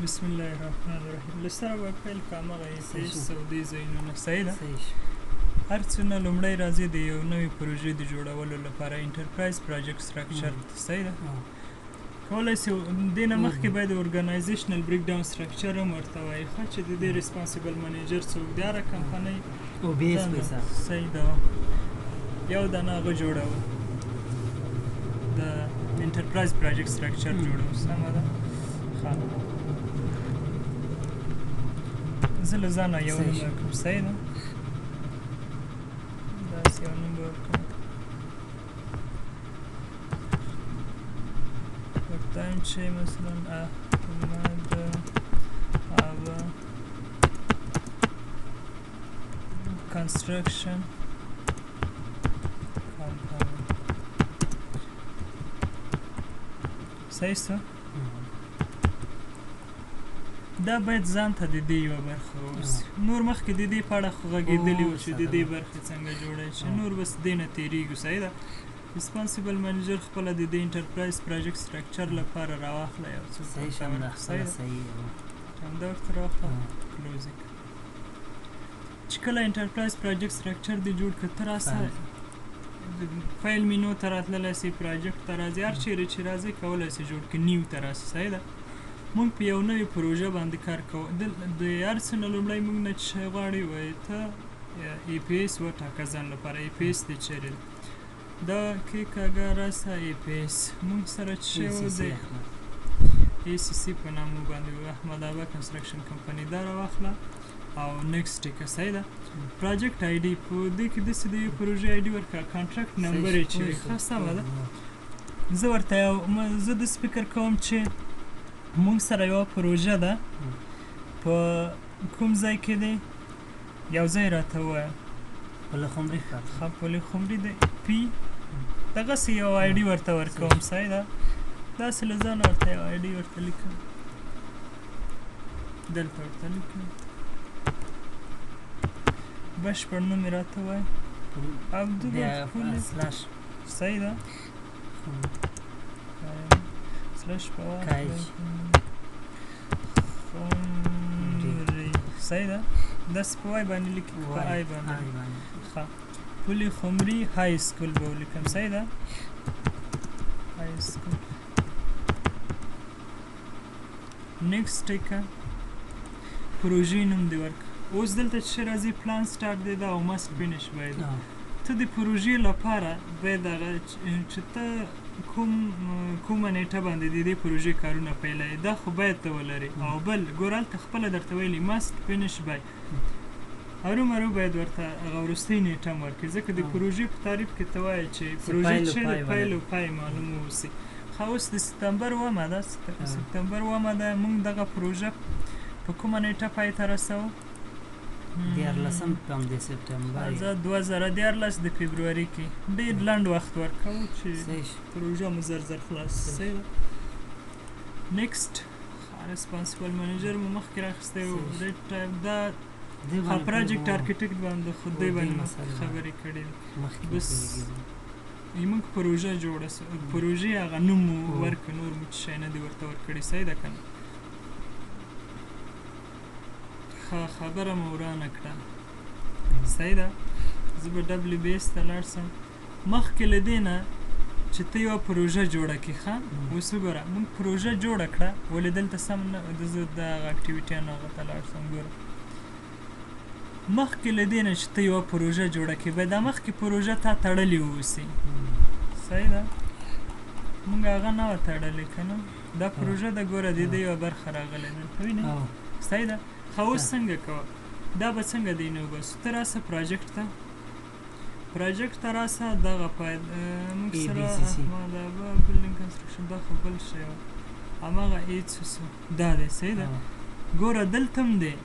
بسم الله الرحمن الرحیم. لسره به پیل کوم هغه ایسیش سعودي ځایونه صحیح ده. هر څونه لومړی راځي د یو نوې پروژې د جوړولو لپاره انټرپرایز پروجیکټ سټرکچر صحیح ده. کولای شي د نه مخکې باید اورګنایزیشنل بریک ډاون سټرکچر هم ورته وایي چې د دې ریسپانسیبل منیجر څوک دی هره کمپنۍ او بیس پیسه صحیح ده یو دانه هغه جوړول د انټرپرایز پروجیکټ سټرکچر جوړول سمه ده. زه له ځانه یو نوم ورکړم صحیح ده. داسې یو نوم به ورکړم ورته چې مثلا احمد هغه کنسترکشن کمپنی صحیح شه. دا باید ځان ته د دې یوه برخه واوسي. نور مخکې د دې په اړه خو غږېدلي وو چې د دې برخې څنګه جوړی شي. نور بس دې نه تېرېږو صحیح ده. ریسپانسیبل منیجر خپله د دې انټرپرایز پروجیکټ سټرکچر لپاره راواخله یو څوک همدا ورته راواخله کلوز یې کړه. چې کله انټرپرایز پروجیکټ سټرکچر دې جوړ کړه ته راسه فایل مینو ته راتللی سي پروجیکټ ته راځي هر چیرې چې راځي کولی سي جوړ کړي نیو ته راسي صحیح ده. مونږ په یو نوې پروژه باندې کار کوو. د هر څه نه لومړی مونږ نه چې شی غواړي وایي ته ای پی ایس وټاکه ځان لپاره. ای پی ایس دې چیرې ده دا کې کاږه راسه ای پی ایس مونږ سره چې شی و دی ای سی سی په نام باندې احمد آبا کنسټرکشن کمپنۍ دا راواخله او نیکسټ یې کړه صحیح ده. پروجیکټ آی ډي په دې کې داسې د یو پروژې آی ډي ورکړه کانټراکټ نمبر یې چې وي ښه سمه ده. زه ورته زه داسې فکر کوم چې مونږ سره یوه پروژه ده په کوم ځای کې دی یو ځای راته ووایه پل خمري ښه پل خمري دی پی دغسې یو آی ډي ورته ورکوم صحیح ده. داسې له ځانه ورته یو آی ډي ورته لیکم دلته ورته لیکم بشپړ نوم یې راته ووایه عبدالله صحیح ده سلش په واخلئ خمري صحیح ده. داسې په وای باندې لیکي په آی باندې ښه پل خمري های سکول به ولیکم صحیح ده. های سکول نیکسټ یې کړه پروژې نوم دې ورکړه. اوس دلته چې راځي پلان سټارټ دی دا او مست فینش باید ته د پروژې لپاره باید هغه چې ته کومه نیټه باندې د دې پروژې کارونه پیلوي دا خو باید ته ولرې او بل ګور هلته خپله درته ویلي مست فینش بای هرومرو باید ورته هغه وروستۍ نیټه هم ورکړي ځکه د پروژې په تعریف کې ته وایې چې پروژې چې د پیل او پای معلوم واوسي. ښه اوس د سپتمبر اومه ده سپتمبر اومه ده مونږ دغه پروژه په کومه نیټه پای ته رسوو 14 د سپتمبر زه 2014 د فبروري کې ډېر لنډ وخت ورکوو چې پروژه مو زر زر خلاص صحیح ده. نیکسټ ریسپانسیبل منیجر مو مخکې راخیستی و دا پروجیکټ ارکیټیکټ باندې خو دی باندې خبرې کړې بس موږ پروژه جوړه پروژې هغه نوم مو ورکړه نور مو څه شی نه دی ورته ورکړی صحیح ده که نه. خبره مو ورانه کړه صحیح ده. زه به ډبلیو بي ایس ته لاړ شم مخکې له دې نه چې ته یوه پروژه جوړه کړې ښه اوس وګوره مونږ پروژه جوړه کړه ولې دلته سم نه زه د هغه اکټیویټیانو هغه ته لاړ شم ګوره مخکې له دې نه چې ته یوه پروژه جوړه کړې باید دا مخکې پروژه تا تړلې واوسي صحیح ده. مونږ هغه نه وه تړلې که نه دا پروژه د ګوره د دې یوه برخه راغلی ده وینې صحیح ده. ښه اوس څنګه کوه دا به څنګه دی نه وباسو ته راسه پروجیکټ ته راسه دغه موږ سره احمد آبا بلډینګ کنسټرکشن دا خو بل شی و هماغه ایچ دا دی صحیح ده. ګوره دلته هم دی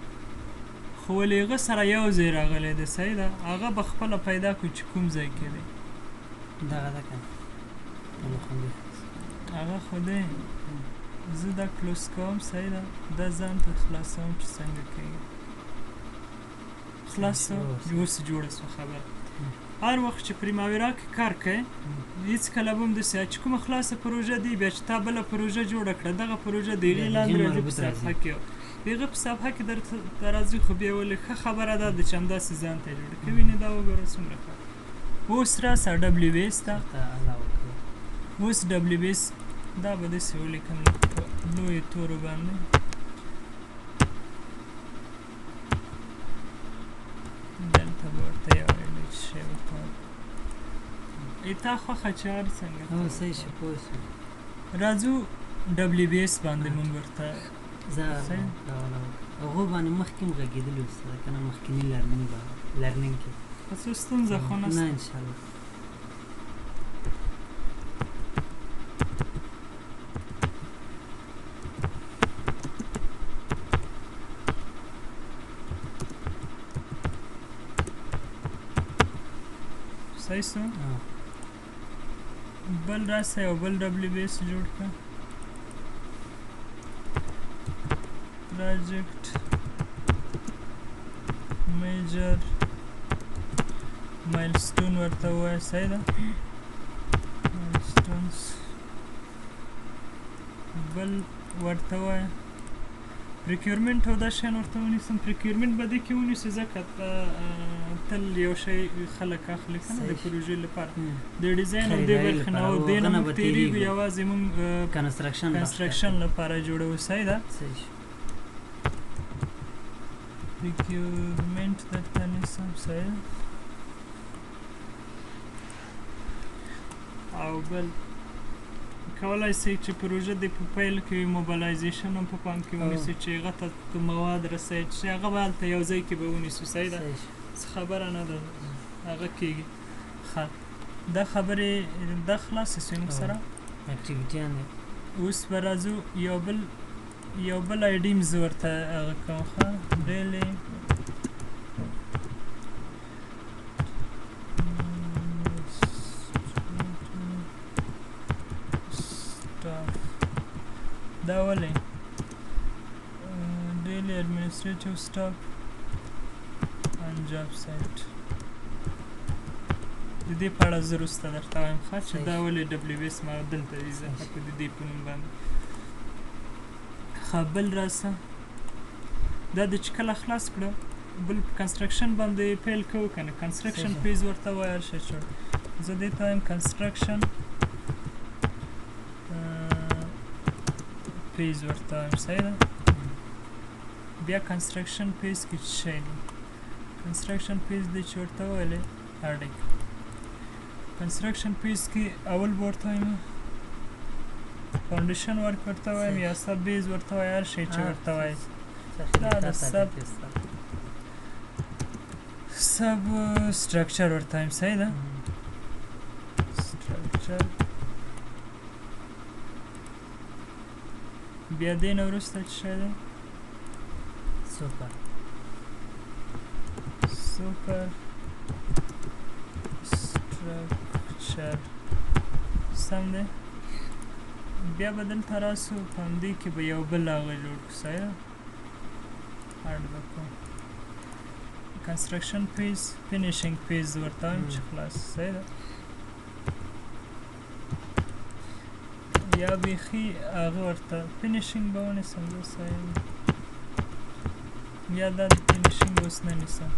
خو ولې هغه سره یو ځای راغلی دی صحیح ده. هغه به خپله پیدا کړو چې کوم ځای کې دی دغه ده که هغه خو دی زه دا کلوز کوم صحیح ده. دا ځان ته خلاصوم چې څنګه کوي خلاص اوس جوړه شوه خبره. هر وخت چې پریماویرا کې کار کوې هېڅکله به هم داسې چې کومه خلاصه پروژه دی بیا چې تا بله پروژه جوړه کړه دغه پروژه د هغې لاندې راځي په صفحه کې د هغه په صفحه کې درته راځي خو بیا ولې ښه خبره ده چې همداسې ځان ته یې جوړه کړې وینې دا وګوره څومره ښه اوس راسه ډبلیو بي ایس ته اوس ډبلیو بي ایس دا به داسې ولیکم په لویو تورو باندې دلته به ورته یو ویلی چې شی ورته تا خوښه چې هر څنګه صحیح شو پوه شو راځو ډبلیو بي ایس باندې مونږ ورته زه هغو باندې مخکې هم غږېدلي استاده که نه مخکیني لرنینګ کې که څه ستونزه خو نشته نه انشاءالله صحیح سو بل راسه یو بل ډبلیو بي ایس جوړ کړه پروجیکټ میجر مایلسټون ورته ووایه صحیح ده مایلسټونز بل ورته ووایه پریکیورمنټ او دا شیان ورته ونیسم پریکیورمنټ به دې کې ونیسو ځکه تل یو شی خلک اخلي که نه د پروژې لپاره د ډیزاین او دې برخې نه او دې نه موږ تېرېږو یوازې موږ کنسټرکشن لپاره جوړوو صحیح ده پریکیورمنټ درته نیسم صحیح ده او بل کولای شئ چې پروژه دې په پیل کې موبلایزیشن هم په پام کې ونیسئ چې هغه ته مواد رسوي چې هغه به هلته یو ځای کې به ونیسو صحیح ده څه خبره نه ده هغه کېږي ښه دا خبرې دا خلاصې شوې موږ سره اکټیویټیان دي اوس به راځو یو بل آیډي م زه ورته هغه کوم ښه ډیلی دا ولې ډیلی ایڈمنسټریټیو سټاف آن جاب سایټ د دې په اړه زه وروسته درته وایم ښه چې دا ولې ډبلیو بي ایس ما دلته اضافه کړو د دې په نوم باندې ښه بل راسه دا د چې کله خلاص کړه بل کنسټرکشن باندې پیل کوو که نه کنسټرکشن پیز ورته وایه هر شی چوړ زه دې ته وایم کنسټرکشن پیز ورته وایم صحیح ده بیا کنسټرکشن پیز کې څه شی دی کنسټرکشن پیز دی چې ورته ویلی اړیک کنسټرکشن پیز کې اول به ورته وایم فاونډیشن ورک ورته وایم یا سب بیز ورته وایي هر شی چې ورته وایي دا د سب سټرکچر ورته وایم صحیح ده سټرکچر بیا دې نه وروسته څه شی دی سوپر سټرکچر سم دی بیا به دلته راسو په همدې کې به یو بل هغه جوړ کړو صحیح ده اډ به کوم کنسټرکشن پیز فینیشینګ پیز ورته وایم چې خلاص صحیح ده یا بیخي هغه ورته فینیشینګ به ونیسم زه صحیح یا دا د فینیشینګ اوس نه نیسم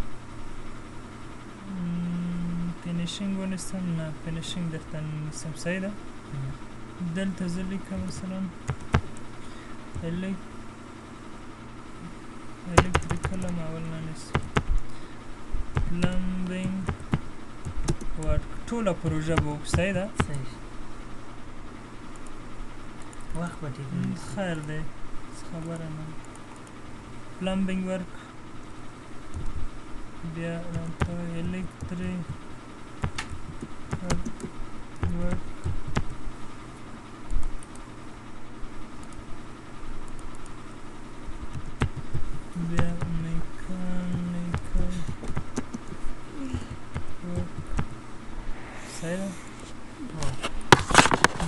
فینیشینګ ونیسم نه فینیشینګ درته نه نیسم صحیح ده دلته زه لیکم مثلا الکتریکل هم اول نه نیسم پلمبینګ ورک ټوله پروژه به وکړو صحیح ده وخت به ټیک خیر دی څه خبره نه پلمبینګ ورک بیا راته الکتریک ورک بیا میکانیکل ورک صحیح ده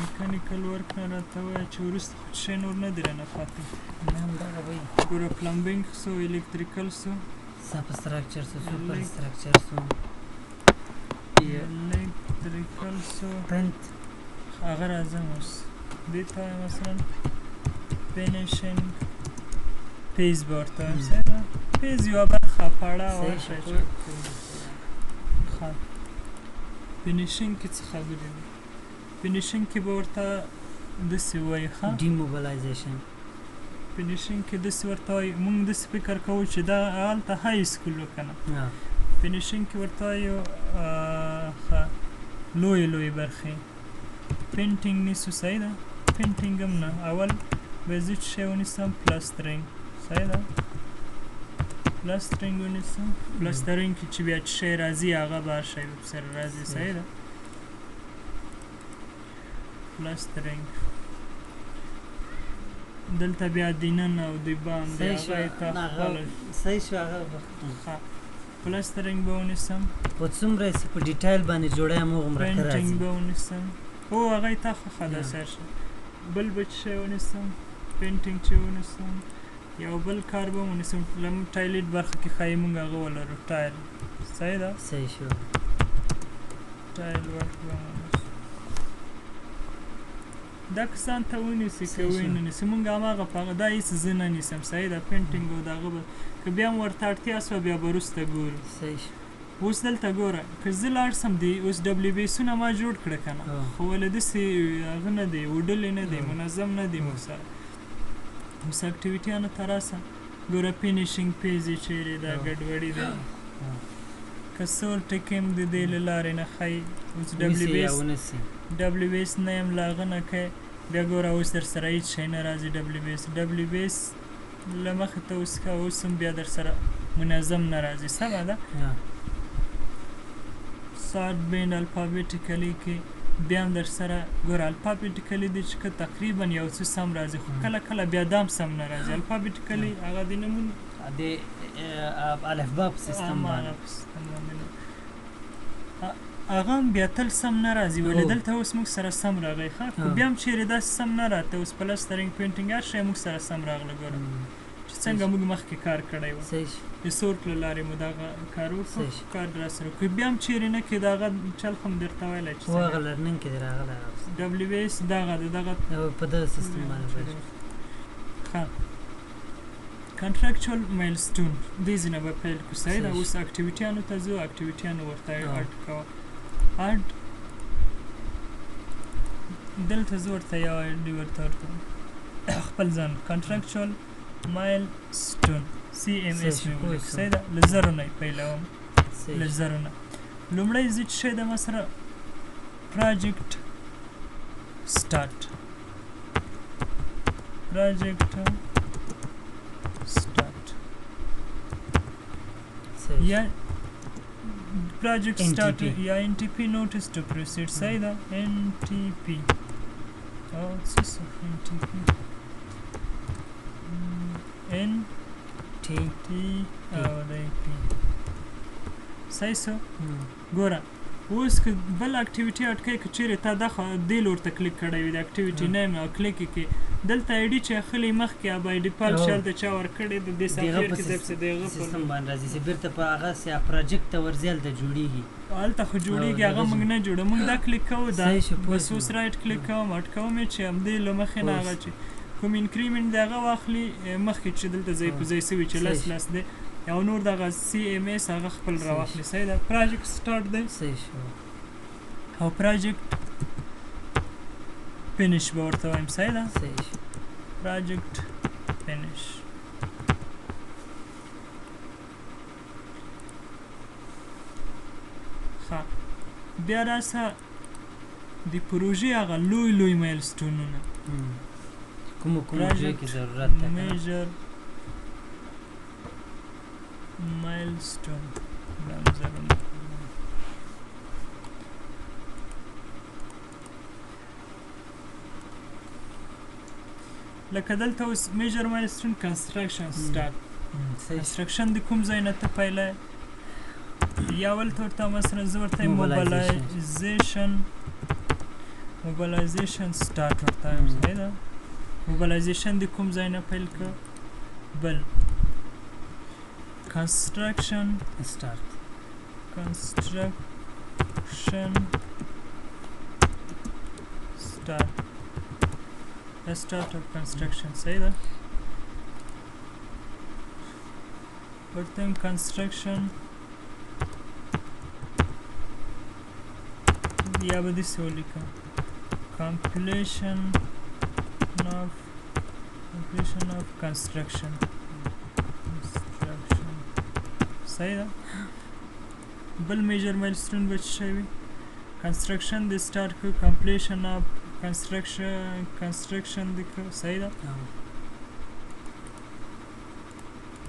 میکانیکل ورک نه راته وایه چې وروسته خو شی نور نه دی رانه پاتې ګوره پلمبینګ سو الکتریکل سو سب سټرکچر سو سوپر سټرکچر سو الکتریکل سو پینت هغه راځم اوس دې ته وایم مثلا فینیشینګ پیز به ورته وایم صحیح پیز یوه برخه پړه ورشه چې ښه فینیشینګ کې څه خبرې دي فینیشینګ کې به ورته داسې ووایي ښه ډیموبلایزیشن فینیشینګ کې داسې ورته وایي مونږ داسې فکر کوو چې دا هلته های سکول و که نه فینیشینګ کې ورته وایو ښه لویې برخې پینټینګ نیسو صحیح ده پینټینګ هم نه اول به زه څه شی ونیسم پلاسټرینګ صحیح ده پلاسټرینګ ونیسم پلاسټرینګ کې چې بیا څه شی راځي هغه به هر شی سره راځي صحیح ده پلاسټرینګ دلته بیا دننه او د باندې هغه ته خپله صحیح شو هغه پلاسټرینګ به ونیسم په څومره یې په ډیټایل باندې جوړه یم هغومره ښه راځي پینټینګ به ونیسم هو هغه یې تا ښه ده سر شه بل به څه شی ونیسم پینټینګ چې ونیسم یو بل کار به ونیسم ټایلټ برخه کې ښایي مونږ هغه ولرو ټایل صحیح ده صحیح شو ټایل ورک به ونیسو دا کسان ته ونیسي که ونه نیسي مونږ هماغه په هغه دا هېڅ زه نه نیسم صحیح ده پینټینګ او د هغه به که بیا هم ورته اړتیا شوه بیا به وروسته ګورو صحیح شو اوس دلته ګوره که زه لاړ سم دی اوس ډبلیو بیسونه ما جوړ کړه که نه خو ولې داسې هغه نه دی وډلې نه دی منظم نه دی موږ سره اوس اکټیویټیانو ته راسه ګوره فینیشینګ پیج یې چیرې دا ګډوډي دی که سور ټکي هم د دې له لارې نه ښایي اوس ډبلیو بیس نه یم له هغه نه کوې بیا ګوره اوس در سره هېڅ شی نه راځي ډبلیو بیس له مخې ته اوس که اوس هم بیا در سره منظم نه راځي سمه ده سارت بین الفابیټیکلی کې بیا هم در سره ګوره الفابیټیکلی دی چې که تقریبا یو څه سم راځي خو کله کله بیا دا هم سم نه راځي الفابیټیکلی هغه د نمون د الفبا په سیستم باندې هغه هم بیا تل سم نه راځي ولې دلته اوس موږ سره سم راغی ښه خو بیا هم چیرې داسې سم نه راته اوس پلسټرینګ پینټینګ هر شی موږ سره سم راغله ګوره چې څنګه موږ مخکې کار کړی و د سورت له لارې مو دغه کار وکړو کار راسره وکړو بیا هم چیرې نه کې د هغه چل خو م درته ویلی چې هغه لرنینګ کې دې راغلی ډبلیو ایس دغه د دغه په دغه سیستم باندې ښه کنټراکچوال مایلسټون دې ځای نه به پیل کړو صحیح ده اوس اکټیویټیانو ته ځو اکټیویټیانو ورته اډ کوه اډ دلته زه ورته یو اډ ورته ورکوم خپل ځان کنټراکچوال مایلسټون CMS مې ولیکو صحیح ده له زرو نه یې پیلوم له زرو نه لومړی زه چې شی ده ما سره پراجکټ سټارټ یا project start یا NTP notice to proceed صحیح ده NTP او څه NTP NTP او دی پی صحیح سو ګوره اوس که بل اکټیویټي اټ کوي که چیرې تا دا دې لور ته کلیک کړی وي د اکټیویټي نیم او کلیک یې کې دلته آی ډي چې اخلي مخکې بای ډیفالټ شلته چا ورکړی د دې سافټویر کې دپسې د هغه سیستم باندې راځي چې بېرته په هغه پروجیکټ ته ورځي هلته جوړېږي هلته خو جوړېږي هغه موږ نه جوړو موږ دا کلیک کوو دا بس اوس رایټ کلیک کوم اټ کوم یې چې همدې له مخې نه هغه چې کوم انکریمنټ د هغه واخلي مخکې چې دلته ځای په ځای سوي چې لس دی او نور دغه CMS هغه خپل راواخلي صحیح ده پروجیکټ سټارټ دی صحیح شو او پروجیکټ فینیش به ورته وایم صحیح ده صحیح شو project finish ښه بیا راسه د پروژې هغه لوی مایلسټونونه کومو ځای کې ضرورت ده میجر مایلسټون لکه دلته اوس میجر مایلسټون کنسټرکشن سټارټ کنسټرکشن د کوم ځای نه ته پیلی یا ولته ورته مثلا زه ورته موبلایزیشن سټارټ ورته وایم صحیح ده موبلایزیشن د کوم ځای نه پیل که بل کنسټرکشن سټارټ کنسټرکشن construction start of construction صحیح ده ورته construction یا به داسې ولیکم completion of construction صحیح ده بل میجر مایلستون به څه شی وي construction د start کو completion of construction د صحیح ده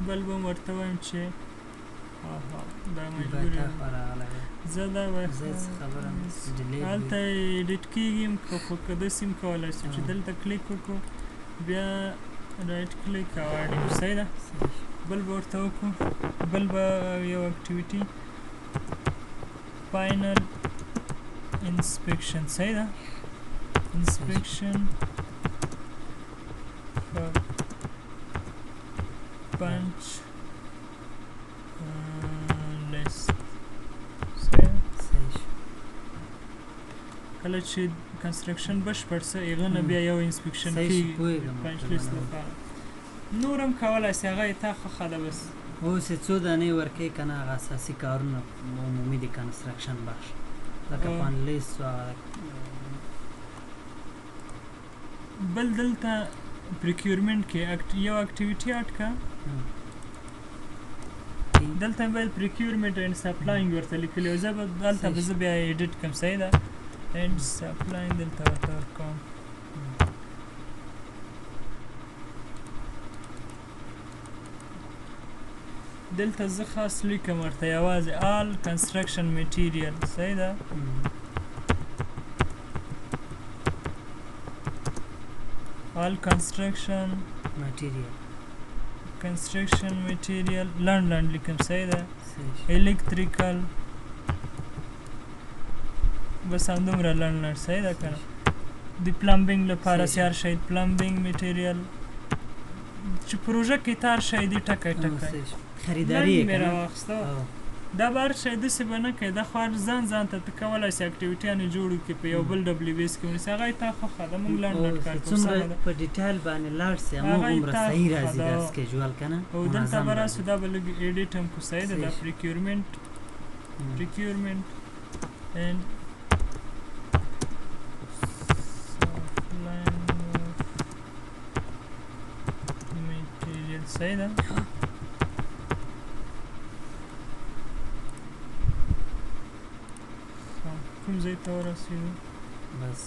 بل به ورته وایم چې دا مجبور زه دا هلته ایډیټ کېږي خو که داسې هم کولی شو چې دلته کلیک وکړو بیا رایټ کلیک او اډ صحیح ده بل به ورته وکړو بل به یو اکټیویټي فاینل انسپیکشن صحیح ده inspection for punch list کله چې کنسترکشن بشپړ سه هغه نه بیا یو انسپیکشن کېږي پنچ لیست لپاره نور هم کولی سي هغه یې تا خوښه ده بس اوس یې څو دانې ورکوي که نه هغه اساسي کارونه عمومي د کنسترکشن بخش لکه پن لیست بل دلته پریکیورمنټ کې یو اکټیویټي اډ کا دلته باید پریکیورمنټ اینڈ سپلاینګ ورته لیکلی زه به دلته به زه بیا ایډیټ کړم صحیح ده اینډ سپلاینګ دلته ورته ورکوم دلته زه خاص لیکم ورته یوازې all construction material صحیح ده all construction material لنډ لیکم صحیح ده electrical بس همدومره لنډ صحیح ده که نه د پلمبینګ لپاره چې هر شی پلمبینګ میټیریل چې پروژه کې ته هر شی دی ټکی خریداري یې مې راواخیسته دا به هر شی داسې به نه کوې دا خو هر ځان ته ته کولی سې اکټیویټیانې جوړ کړې په یو بل ډبلیو بي ایس کې ونیسې هغه یې تا خوښه ده موږ لنډ کار کوو څومره په ډیټیل باندې لاړ سې هماغومره صحیح راځي دا سکیجول که نه او دلته به راسو دا به لږ ایډیټ هم کړو صحیح ده دا پریکیورمنټ اینډ صحیح ده کوم ځای ته ورسېدو بس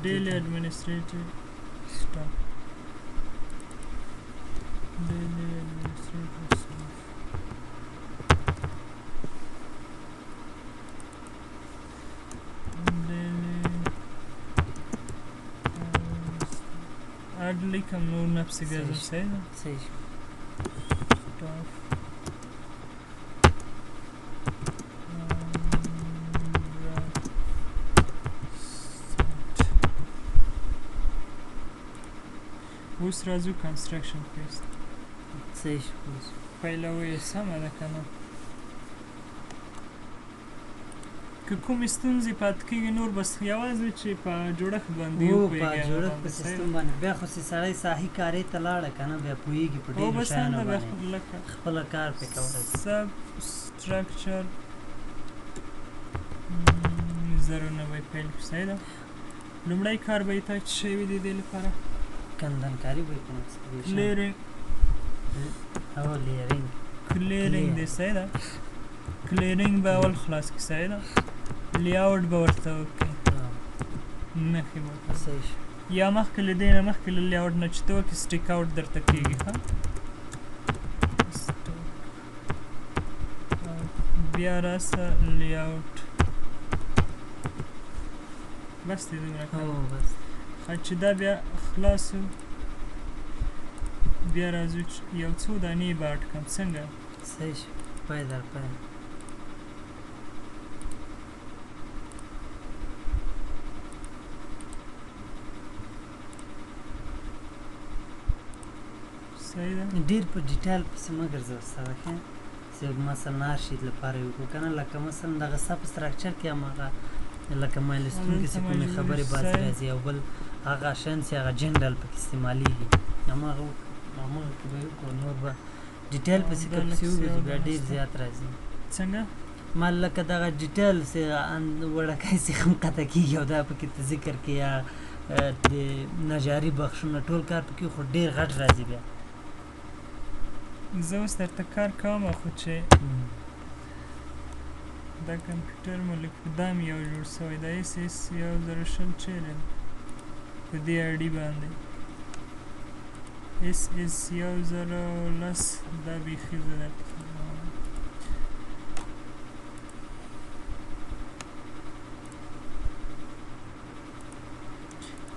ډیلی اډمنسټریټیو سټاف اډ لیکم نور نفس ګرځم صحیح ده صحیح سټاف اوس راځو کنسترکشن فیس صحیح پیلوی یې سمه ده که نه که کومې ستونزې پاتې کېږي نور بس یوازې چې په جوړښت باندې په جوړښت په سیستم باندې بیا خو سړی ساحي کارې ته لاړه که نه بیا پوهېږي په ډېرو شیانو باندې خپله کار پرې کولی سب سټرکچر زرونه به یې پیل کړو صحیح ده لومړی کار به یې تا څه شی وي د دې لپاره کندنکاري به یې کلیرینګ دی صحیح ده کلیرینګ به اول خلاص کړي صحیح ده لیاوټ به ورته وکړي نښې به یا مخکې له دې نه مخکې له لیاوټ نه چې ته وکړې سټیک آوټ درته کېږي ښه بیا راسه لیاوټ بس دی دومره ښه چې دا بیا خلاص بیا راځو یو څو دانې به اډ کړم څنګه صحیح پای در پای صحیح ده ډېر په ډیټیل پسې مه ګرځه استاده ښه داسې مثلا هرشي لپاره یې وکړو که نه لکه مثلا دغه سب سټرکچر کې هماغه لکه مایلستون کې چې کومې خبرې باسي راځي او بل هغه شیان چې هغه جنرال پکې استعمالیږي هماغه کې به یې وکړو نور به ډیټیل پسې که پسې وګرځو بیا ډېر زیات راځي څنګه ما لکه دغه ډیټیل چې وړکی چې هم قطع کېږي او دا پکې ته ذکر کې یا د نجاري بخشونه ټول کار پکې خو ډېر غټ راځي بیا زه اوس درته کار کوم خو چې دا کمپیوټر مو لږ په دام یو جوړ شوی دا اس اس 1020 چیرې په دې آی ډي باندې اس اس 1010 دا بیخي زه درته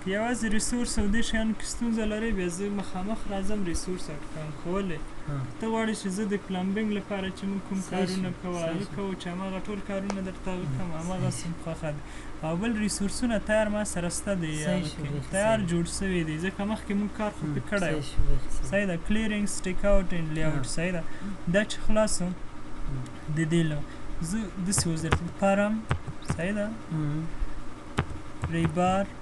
که یوازې ریسورس او دې شیانو کې ستونزه لرئ بیا زه مخامخ راځم ریسورس اډ کوم خو ولې ته غواړې چې زه د پلمبینګ لپاره چې موږ کوم کارونه کوو هغه کوو چې هماغه ټول کارونه درته کوم هماغسې مې خوښه ده او بل ریسورسونه تیار ما سره شته دی تیار جوړ شوي دي ځکه مخکې موږ کار خو پې کړی و صحیح ده کلیرینګ سټیک آوټ اینډ لیاوټ صحیح ده دا چې خلاصو د دې له زه داسې اوس درته پارم صحیح ده ریبار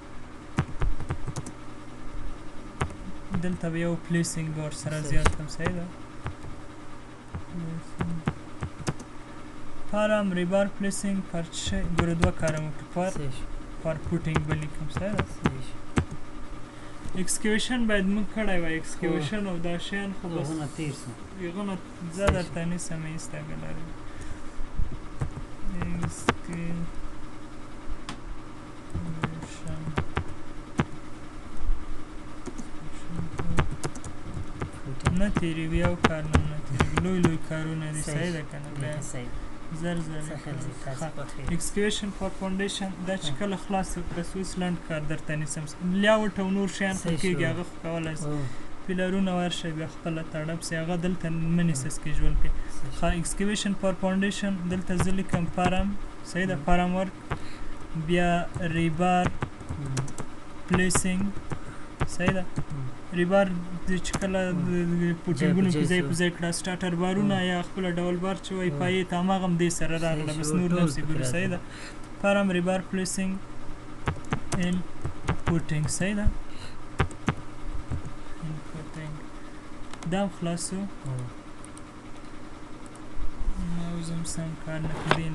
دلته به یو پلیسینګ به ورسره زیات کړم صحیح ده پارم ریبار پلیسینګ پر څه ګوره دوه کاره مو پر پوټینګ به لیکم صحیح ده اکسکیویشن باید موږ کړی وای اکسکیویشن او دا شیان خو بس هغونه زه درته نیسم ایسته لري نه تیریږي یو کار نه تیریږي لوی کارونه دي صحیح ده که نه بیا زر اکسکیویشن فار فاونډیشن دا چې کله خلاص بس اوس لنډ کار درته نیسم لیاوټ او نور شیان خو کېږي هغه خو کولی شي پیلرونه ورشئ بیا خپله تړپ سي هغه دلته مه نیسه سکیجول کې ښه اکسکیویشن فار فاونډیشن دلته زه لیکم پارم صحیح ده پارم ورک بیا ریبار پلیسینګ صحیح ده ریبار چې کله پوټینګونو کې ځای په ځای کړه سټاټر بارونه یا خپله ډول بار چې وایي پایې ته هماغه هم دې سره راغله بس نور نفسې ګوري صحیح ده پارم ریبار پلیسینګ ان پوټینګ صحیح ده دا هم خلاص شو ما اوس هم سم کار نه کړي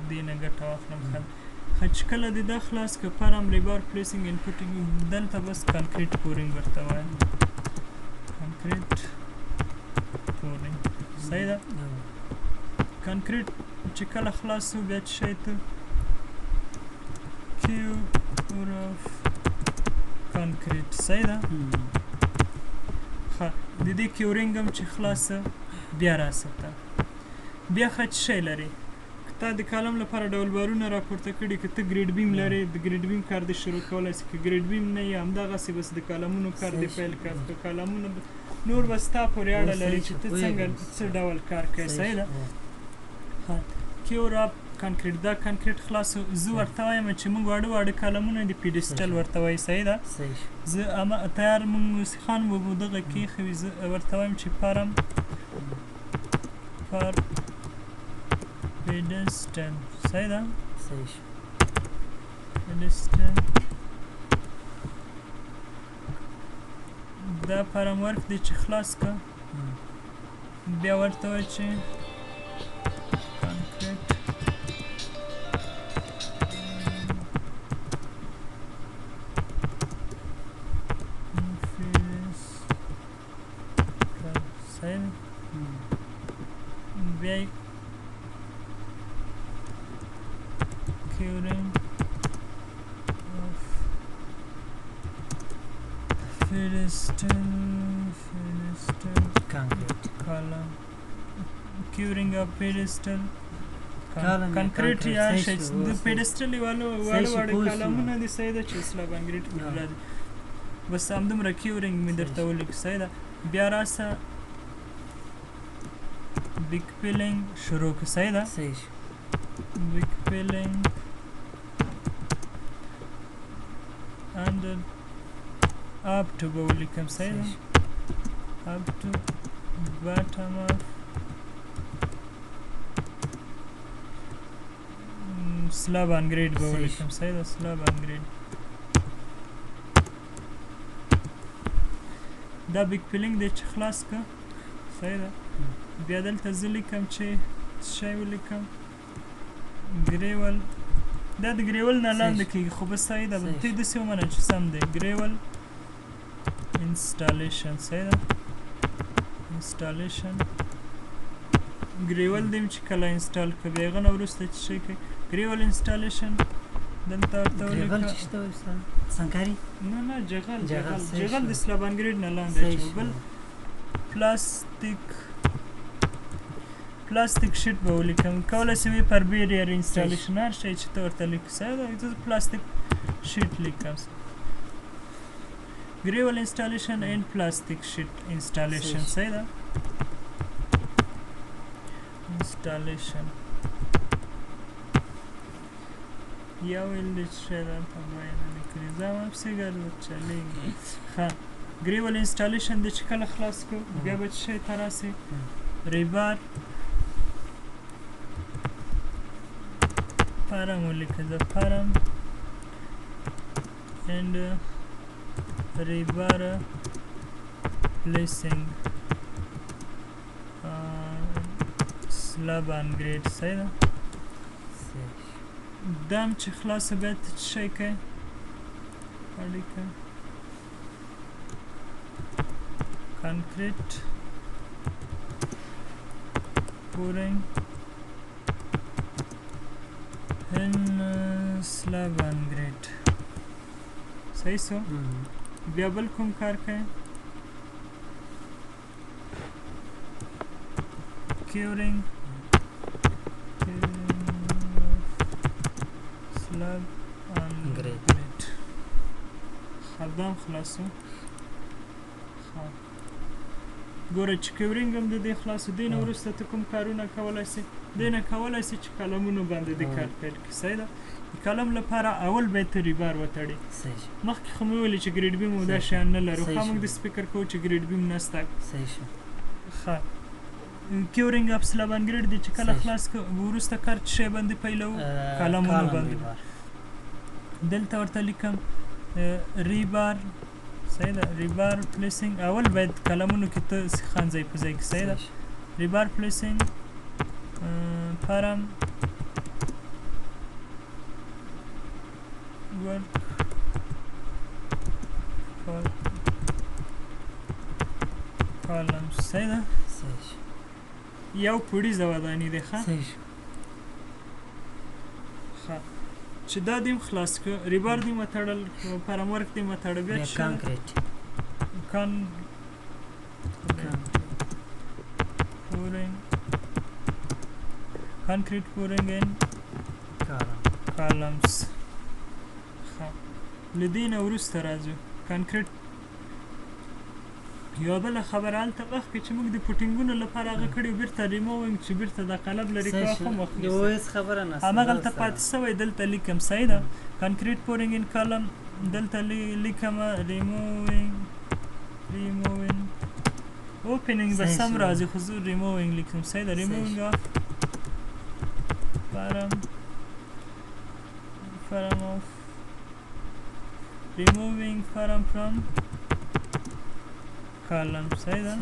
دې نه ګټه واخلم ښه چې کله دې دا خلاص که پارم ریبار پلیسینګ ان پوټینګ دلته بس کانکریټ پورینګ ورته وایم کانکریټ پورینګ صحیح ده کانکریټ چې کله خلاص شو بیا چې شی ته کیو اف کانکریټ صحیح ده ښه د دې کیورینګ هم چې خلاصه بیا راسته بیا ښه چې شی لري تا د کالم لپاره ډول بارونه راپورته کړي که ته ګریډ بیم لرې د ګریډ بیم کار دې شروع کولی شي که ګریډ بیم نه یې همدغسې بس د کالمونو کار دې پیل کړه که کالمونه نور به ستا پورې اړه لري چې ته څنګه څه ډول کار کوې صحیح ده کیور اپ کانکریټ دا کانکریټ خلاص زه ورته وایم چې موږ واړه کالمونه د پیډسټل ورته وایي صحیح ده زه تیار موږ موسیقان به دغه کېښوي زه ورته وایم چې پارم پر pedestal صحیح ده pedestal دا پارم ورک دی چې خلاص که بیا ورته وایي چې کانکریټ صحیح بیا curing of pedestal concrete column curing of pedestal concrete یا شي د pedestal واړه کالمونه دي صحیح ده چې سلاب انګریټ راځي بس همدومره curing مې درته ولیک صحیح ده بیا راسه big filling شروع که صحیح ده big filling and up to به ولیکم صحیح ده up to bottom of سلاب انګریډ به صحیح ولیکم صحیح ده سلاب انګریډ دا بیگ فیلینګ دی چې خلاص که صحیح ده بیا دلته زه لیکم چې څه شی ولیکم ګریول دا د ګریول نه لاندې کېږي خو بس صحیح ده ته داسې ومنه چې سم دی ګریول انسټالیشن صحیح ده انسټالیشن ګریول دیم چې کله انسټال که بیا هغه نه وروسته چې شی کوي ګریول انسټالیشن دلته ورته ولیکه سنګاري نه جغل د سلاب انګریډ نه لاندې اچوو بل پلاستیک شیټ به ولیکم کولی شي وي پر بیریر انسټالیشن هر شی چې ته ورته لیکې صحیح ده زه پلاستیک شیټ لیکم ګریول انسټالیشن اینډ پلاستیک شیټ انسټالیشن صحیح ده انسټالیشن یا ویل دی چې شاید هلته بیان نه کړي زه هم پسې ګرځه چلېږي ښه ګریول انسټالیشن دی چې کله خلاص کړو بیا به څه شی ته راسې ریبار پارم ولیکه زه پارم and rebar placing slab انګریډ صحیح ده دام چې خلاصه بیا ته څه شی کوې اړیکه concrete pouring in slab انګریډ صحیح سو بیا بل کوم کار کوي curing slab انګریډ خدام خلاصو ګوره چې کیورینګ هم د دې خلاصو دې نه وروسته ته کوم کارونه کولی سي دې نه کولی سي چې قلمونو باندې دې کار پیل کړي صحیح ده د قلم لپاره اول باید ته ریبار وتړي مخکې خو مې ویلې چې ګریډ بیم دا شیان نه لرو خو موږ داسې فکر کوو چې ګریډ بیم نسته ښه کیورینګ اف سلاب انګریډ دی چې کله خلاص وروسته کار څه شی باندې پیلوو قلمونو باندې دلته ورته لیکم ریبار صحیح ده ریبار پلیسینګ اول باید قلمونو کې ته سیخان ځای په ځای کې صحیح ده ریبار پلیسینګ پارم ورک کالمز صحیح ده یو پوړیزه وداني دی ښه چې دا دیم خلاص که ریبار دیم وتړل پرم ورک دیم وتړل بیا چې concrete pouring in columns لدین وروسته راځو concrete یو بله خبره هلته مخکې چې موږ د پوټینګونو لپاره هغه کړي بیرته ریمووینګ چې بیرته دا قلب لرې کوه هم هماغه هلته پاتې شوی دلته لیکم صحیح ده concrete pouring in column دلته لیکم removing opening به سم راځي خو زه removing لیکم صحیح ده removing of removing from columns صحیح ده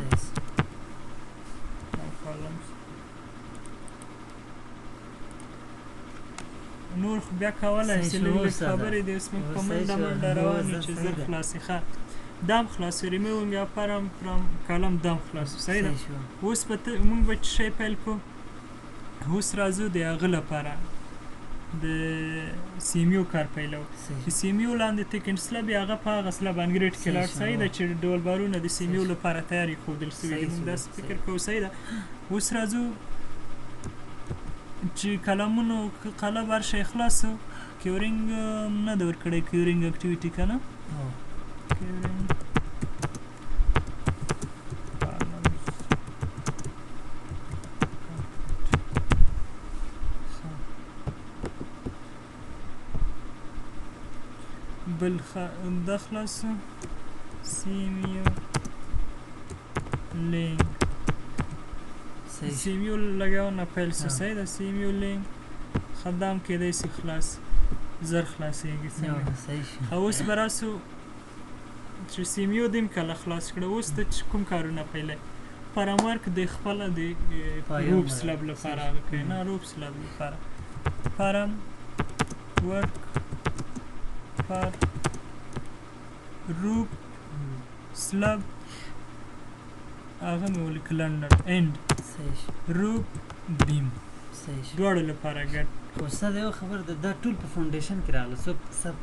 columns نور خو بیا کولی شي لږ خبرې دي اوس موږ په منډه منډه روان یو چې زر خلاصې ښه دام خلاص removing from column دام خلاص صحیح ده اوس به موږ به څه شی پیل کړو اوس راځو د هغه لپاره د سیمیو کار پیلو چې سیمیو لاندې تکن سلب هغه په هغه سلب انګریډ کې لاړ صحیح ده چې ډول بارونه د سیمیو لپاره تیار ایښودل سوي دي موږ داسې فکر کوو صحیح ده اوس راځو چې قلمونو قلم هر شی خلاصو کیورینګ نه ده ورکړی کیورینګ اکټیویټي که نه بل دا خلاصو سیمیو لینک سیمیو لګاو نه پیل سو صحیح ده سیمیو لینک خدام کېدای شي خلاص زر خلاصېږي څنګه صحیح شو او اوس به راسو چې سیمیو دیم کله خلاص کړه اوس ته چې کوم کارونه پیلای فرام ورک د خپله د روپ سلب لپاره هغه کوي نه روپ سلب لپاره فرام ورک فار روپ سلب هغه مې ولیکه لنډر اند صحیح شو روپ بیم صحیح شو دواړو لپاره ګډ خو استاد یو خبر ده دا ټول په فاونډیشن کې راغله سب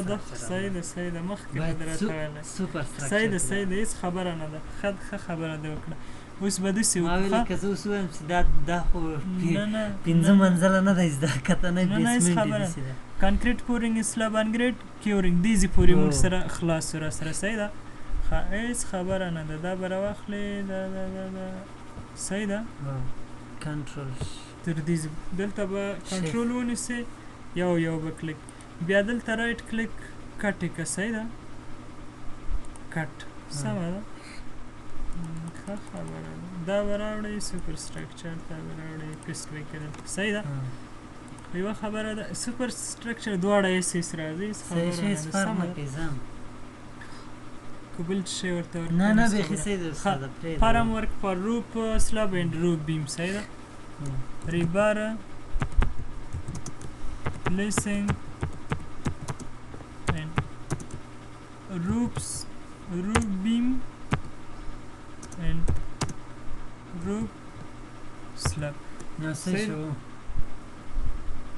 دا صحیح ده صحیح ده مخکې مې درته ویلی سوپر سټرکچر صحیح ده صحیح ده هېڅ خبره نه ده ښه خبره دې وکړه اوس به داسې ما ویل که زه اوس ووایم چې دا خو نه پنځه منزله نه ده زده کتنی نه هېڅ بیسمنټ خبره داسې ده کانکریټ پورینګ سلب انګریډ کیورینګ دیزې پورې موږ سره خلاص شو راسره صحیح ده هېڅ خبره نه ده دا به راواخلې دا صحیح ده کنټرول تر دې دلته به کنټرول ونیسئ یو به کلیک بیا دلته رایټ کلیک کټ یې که صحیح ده کټ سمه ده ښه خبره ده دا به راوړئ سوپر سټرکچر ته به راوړئ پیسټ به یې کړئ سحیح ده یوه خبره ده سوپر سټرکچر دواړه ایس ایس راځي هېڅ خبره نه ده سمه ده که بل څه شی ورته نه بیخي صحیح ده استاده پرېږده فرام ورک فار روپ سلب اینډ روپ بیم صحیح ده rebar placing and roop beam and roop slab نو صحیح شو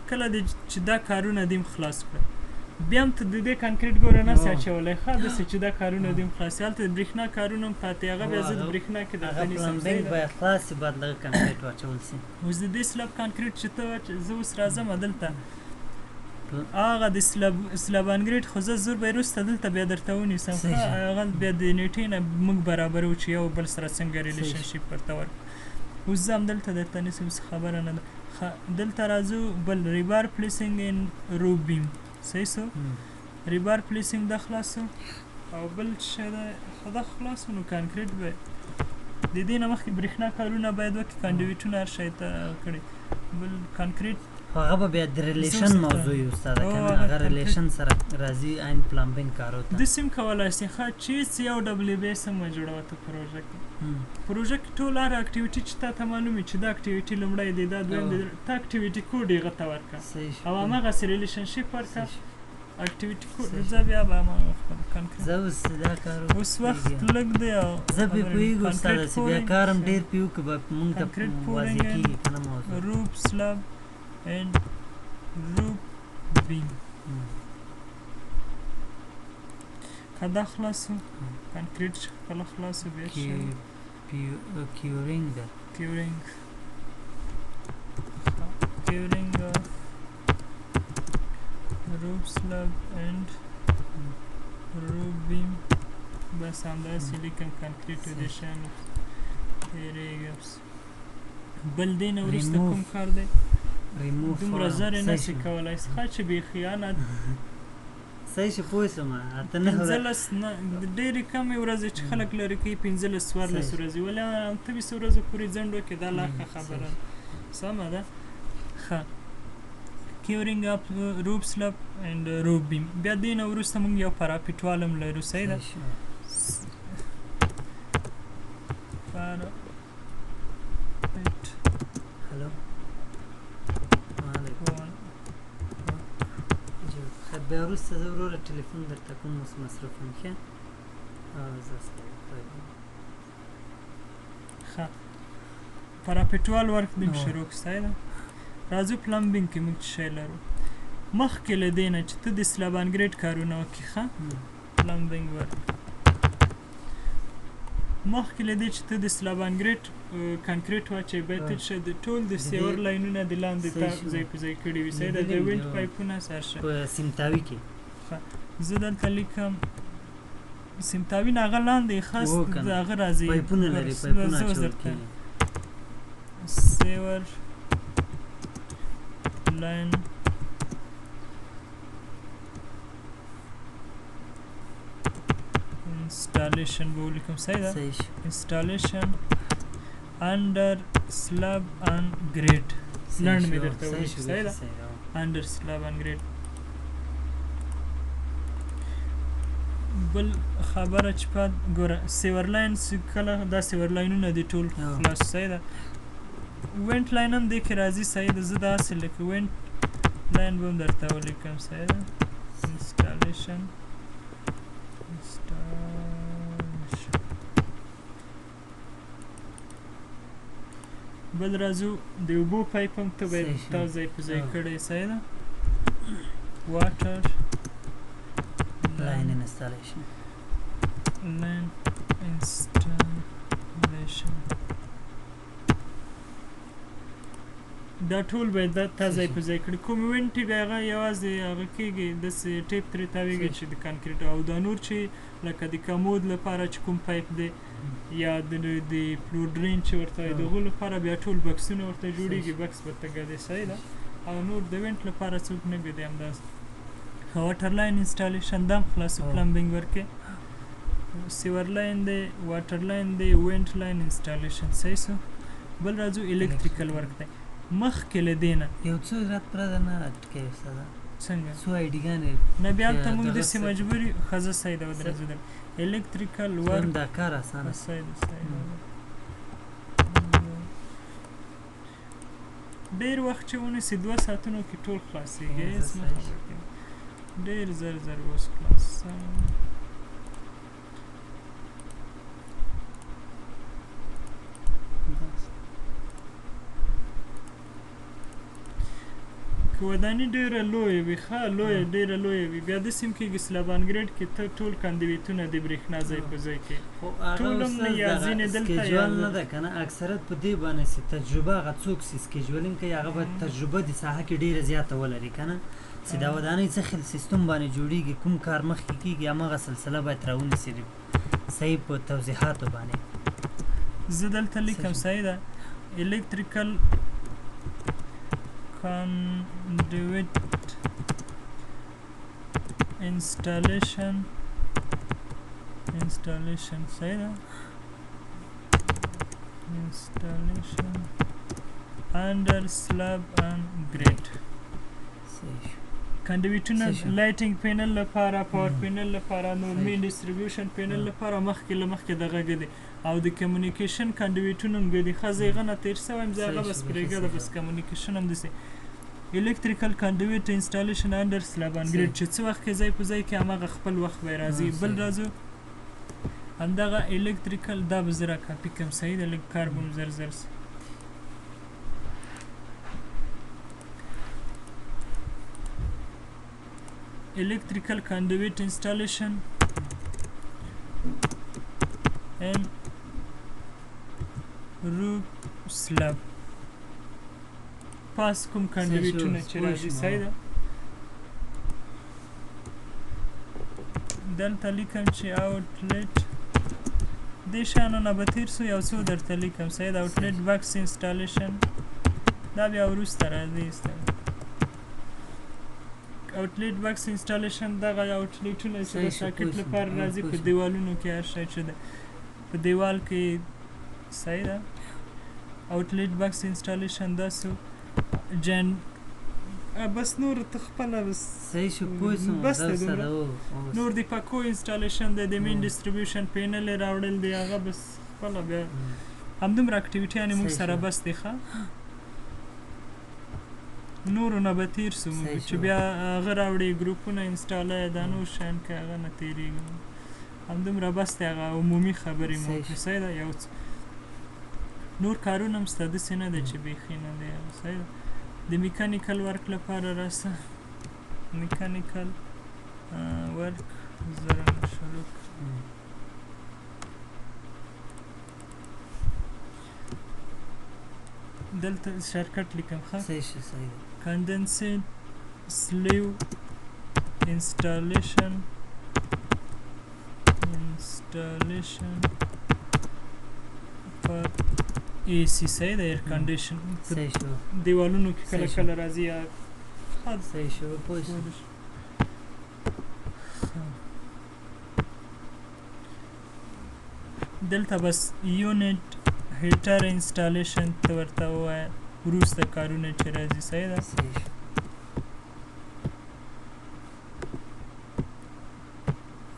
کله چې دا کارونه دیم خلاص کړه بیا هم ته د دې کانکریټ ګوره نه سې اچولی ښه داسې چې دا کارونه دیم خلاص هلته د برېښنا کارونه هم پاتې هغه بیا زه د برېښنا کې درته نیسم پلمبینګ باید خلاص شي باید لږ کانکریټ واچول شي اوس د دې سلب کانکریټ چې ته زه اوس راځم دلته هغه د سلب انګریډ خو زه زر به یې وروسته دلته بیا درته ونیسم هغه بیا د نیټې نه موږ برابرو چې یو بل سره څنګه ریلیشنشپ ورته ورکړو اوس زه هم دلته درته نیسم څه خبره نه ده دلته راځو بل ریبار پلیسینګ ان روپ بیم صحیح سو ریبار پلیسینګ دا خلاص سو او بل څه ده خو دا خلاص نو کانکریټ به د دې نه مخکې برېښنا کارونه باید وکړي کانډویټونه هر شی ته کړي بل کانکریټ هغه به بیا د ریلیشن موضوع وي استاده کنه هغه ریلیشن سره راځي عین پلمبینګ کارو ته داسې هم کولی شي ښه چیز یو ډبلیو بی ایس هم جوړوه ته پروژه کې پروژه کې ټول هر اکټیویټي چې تا ته معلوم وي چې دا اکټیویټي لومړی دی دا دویم دی ته اکټیویټي کوډ یې هغه ته ورکړه او هماغسې ریلیشنشپ ورکړه اکټیویټي کوډ زه بیا به هماغه خپل کانکریټ زه اوس دا کار اوس وخت لږ دی او زه پې پوهېږم استاده چې بیا کار هم ډېر پې وکړو به مونږ ته واضح کېږي که نه موضوع روپ سلب اینډ روپ بیم که دا خلاصو کانکریټ چې کله خلاصو بیا کیورینګ ده کیورینګ روپ سلب اینډ روپ بیم بس همداسې لیکم کانکریټ ایډیشن تېرېږم بل دې نه وروسته کوم کار دی دومره زر یې نشي کولی ښه چې بېخیانه صحیح شو پوه شوم اته نه ډېرې کمې ورځې چې خلک لرې کوي 15 14 ورځې ولې 28 ورځو پورې ځنډ وکړي دا لا ښه خبره ده سمه ده ښه کیورینګ اپ روپ سلب اینډ روپ بیم بیا دې نه وروسته موږ یو پراپیټوال هم لرو صحیح ده هلو بیا وروسته زه وروره ټلیفون درته کوم اوس مصروف یم ښه زه ښه پراپیټوال ورک دې شروع صحیح ده راځو پلمبینګ کې موږ څه شی لرو مخکې له دې نه چې ته د سلب انګریډ کارونه وکړې ښه پلمبینګ ورک مخکې له دې چې ته د سلب انګریډ کانکریټ واچوې باید ته چې ټول د سیور لاینونه د لاندې ته ځای په ځای کړي وي صحیح ده د وینډ پایپونه سر شه په سیمتاوي کې زه دلته لیکم سیمتاوي نه هغه لاندې خاص د هغه راځي پایپونه لري پایپونه اچول کېږي سیور لاین installation به ولیکم صحیح ده installation under slab and grade لنډ مې درته ولیکي صحیح ده انډر سلاب انګریډ. بل خبره چې پات ګوره سیور لاین کله دا سیور لاینونه دي ټول خلاص صحیح ده. وینټ لاین هم دې کې راځي صحیح ده. زه داسې لکه وینټ لاین به هم درته ولیکم صحیح ده. انسټالیشن بل راځو د اوبو پایپ هم ته باید تا ځای په ځای کړی صحیح ده. واټر لاین انسټالیشن دا ټول باید تا ځای په ځای کړي. کوم وینټ دی هغه یوازې هغه کېږي داسې ټیپ ترې تاویږي چې د کانکریټ او دا نور چې لکه د کمود لپاره چې کوم پایپ دی یا د فلور ډرین چې ورته وایي د هغو لپاره بیا ټول بکسونه ورته جوړېږي بکس ورته ګدی صحیح ده. او نور د وینټ لپاره څوک نه ګدي همداسې. واټر لاین انسټالیشن دا هم خلاصو پلمبینګ ورکې. سیور لاین دی واټر لاین دی وینټ لاین انسټالیشن صحیح سو. بل راځو الکتریکل ورک دی. مخکې له دې نه یو څو رات پرده نه اټکې استاده څنګه څو آیډیګانې نه بیا ته موږ داسې مجبوري ښځه صحیح ده ودرځو ده الکتریکل ورک دا کار اسانه صحیح ده صحیح ده. ډېر وخت چې ونیسي 2 ساعتونو کې ټول خلاصېږي هېڅ مه خبره کوي. ډېر زر زر اوس خلاص. که وداني ډېره لویه وي ښه لویه ډېره لویه وي بیا داسې هم کېږي سلاب انګریډ کې ته ټول کاندیویټونه د برېښنا ځای په ځای کې ټول هم نه یا ځینې دلته سکیجول نه ده که نه اکثرت په دې باندې چې تجربه هغه څوک چې سکیجولینګ کوي هغه به تجربه د ساحه کې ډېره زیاته ولري که نه چې دا ودانۍ څه خل سیستم باندې جوړېږي کوم کار مخکې کېږي هماغه سلسله باید راونیسي صحیح په توضیحاتو باندې. زه دلته لیکم صحیح ده الکتریکل conduit installation صحیح ده installation under slab and grade. کنډویټونه لایټینګ پینل لپاره پاور پینل لپاره نور مین ډیسټریبیوشن پینل لپاره مخکې له مخکې دغه ګدي او د کمیونیکیشن کنډویټونه هم ګدي ښه زه هغه نه تېر سوی یم زه هغه بس پرېږده بس کمیونیکیشن هم داسې الکتریکل کنډویټ انسټالیشن انډر سلاب انډ ګریډ چې څه وخت کې ځای په ځای کې هماغه خپل وخت به راځي. بل راځو همدغه الکتریکل دا به زه را کاپي کړم صحیح ده لږ کار به م زر زر سي. electrical conduit installation and roof slab پاس کوم کنډویټونه چې راځي صحیح ده. دلته لیکم چې آوټلیټ دې شیانو نه به تېر سو یو څو درته لیکم صحیح ده. آوټلیټ بکس انسټالیشن دا بیا وروسته راځي. آوټلیټ بکس انسټالیشن دغه آوټلیټونه چې د ساکټ لپاره راځي په دیوالونو کې هر شی چې ده په دیوال کې صحیح ده. آوټلیټ بکس انسټالیشن دا سو جن بس نور ته خپله بس صحیح شو پوه شوم بس دی دومره نور د پکو انسټالیشن دی د مین ډیسټریبیوشن پینل یې راوړل دی هغه بس خپله بیا همدومره اکټیویټیانې موږ سره بس دی ښه نورو نه به تېر سو موږ چې بیا هغه راوړي ګروپونه انسټاله یې دا نور شیان که هغه نه تېرېږي همدومره بس دی هغه عمومي خبرې مو کې صحیح ده. یو نور کارونه هم سته داسې نه دی چې بیخي نه دی صحیح ده. د میکانیکل ورک لپاره راسه میکانیکل ورک زره شروع دلته شرکت لیکم ښه صحیح شو صحیح ده. condensate sleeve installation for AC صحیح ده ایر کنډیشن صحیح شو دیوالونو کې کله کله راځي صحیح شو پوه شو. دلته بس یونټ هیټر انسټالیشن ته ورته ووایه وروسته کارونه چې راځي صحیح ده صحیح شو.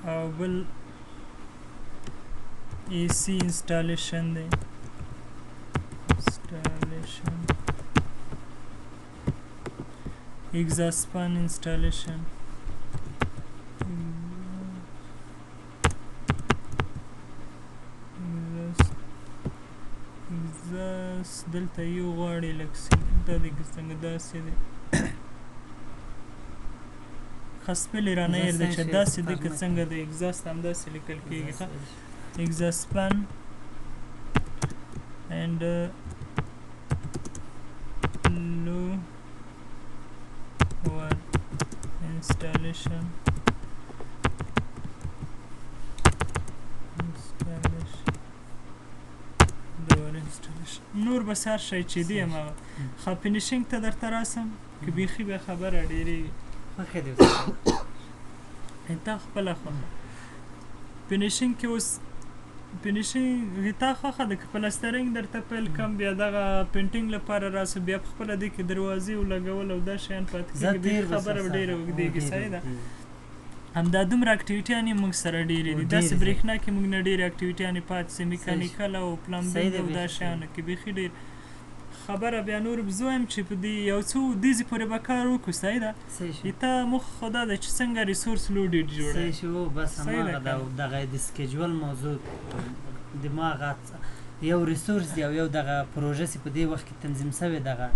او بل AC installation دی exhaust fan installation exhaust دلته یو غواړي لږ دا د څنګه داسې دی خسپلې رانه یې ده چې داسې دی که څنګه د exhaust همداسې لیکل کېږي exhaust fan and lower installation نور بس هر شی چې دی هماغه خو فینیشینګ ته درته راسم که بیخي بیا خبره ډېرېږي خوښه دې تا خپله خوښه فینیشینګ کې اوس فینیشینګ تا خوښه ده که پلسترینګ درته پیل کم بیا دغه پینټینګ لپاره راسه بیا پخپله دې کې دروازې ولګول او دا شیان پاتې کېږي بیا خبره ډېره اوږدېږي صحیح ده همدا دومره اکټیویټیانې موږ سره ډېرې دي داسې برېښنا کې موږ نه ډېرې اکټیویټیانې پاتې سي میکانیکل او پلمبینګ او دا شیانو کې بیخي ډېر خبره بیا نور زه وایم چې په دې یو څو دیزې پورې به کار وکړو صحیح ده تا موخه خو دا ده چې څنګه ریسورس لوډېډ جوړوي صحیح شو بس هماغه ده دغه د سکیجول موضوع دماغ یو ریسورس دی او یو دغه پروژه سي په دې وخت کې تنظیم سوی دغه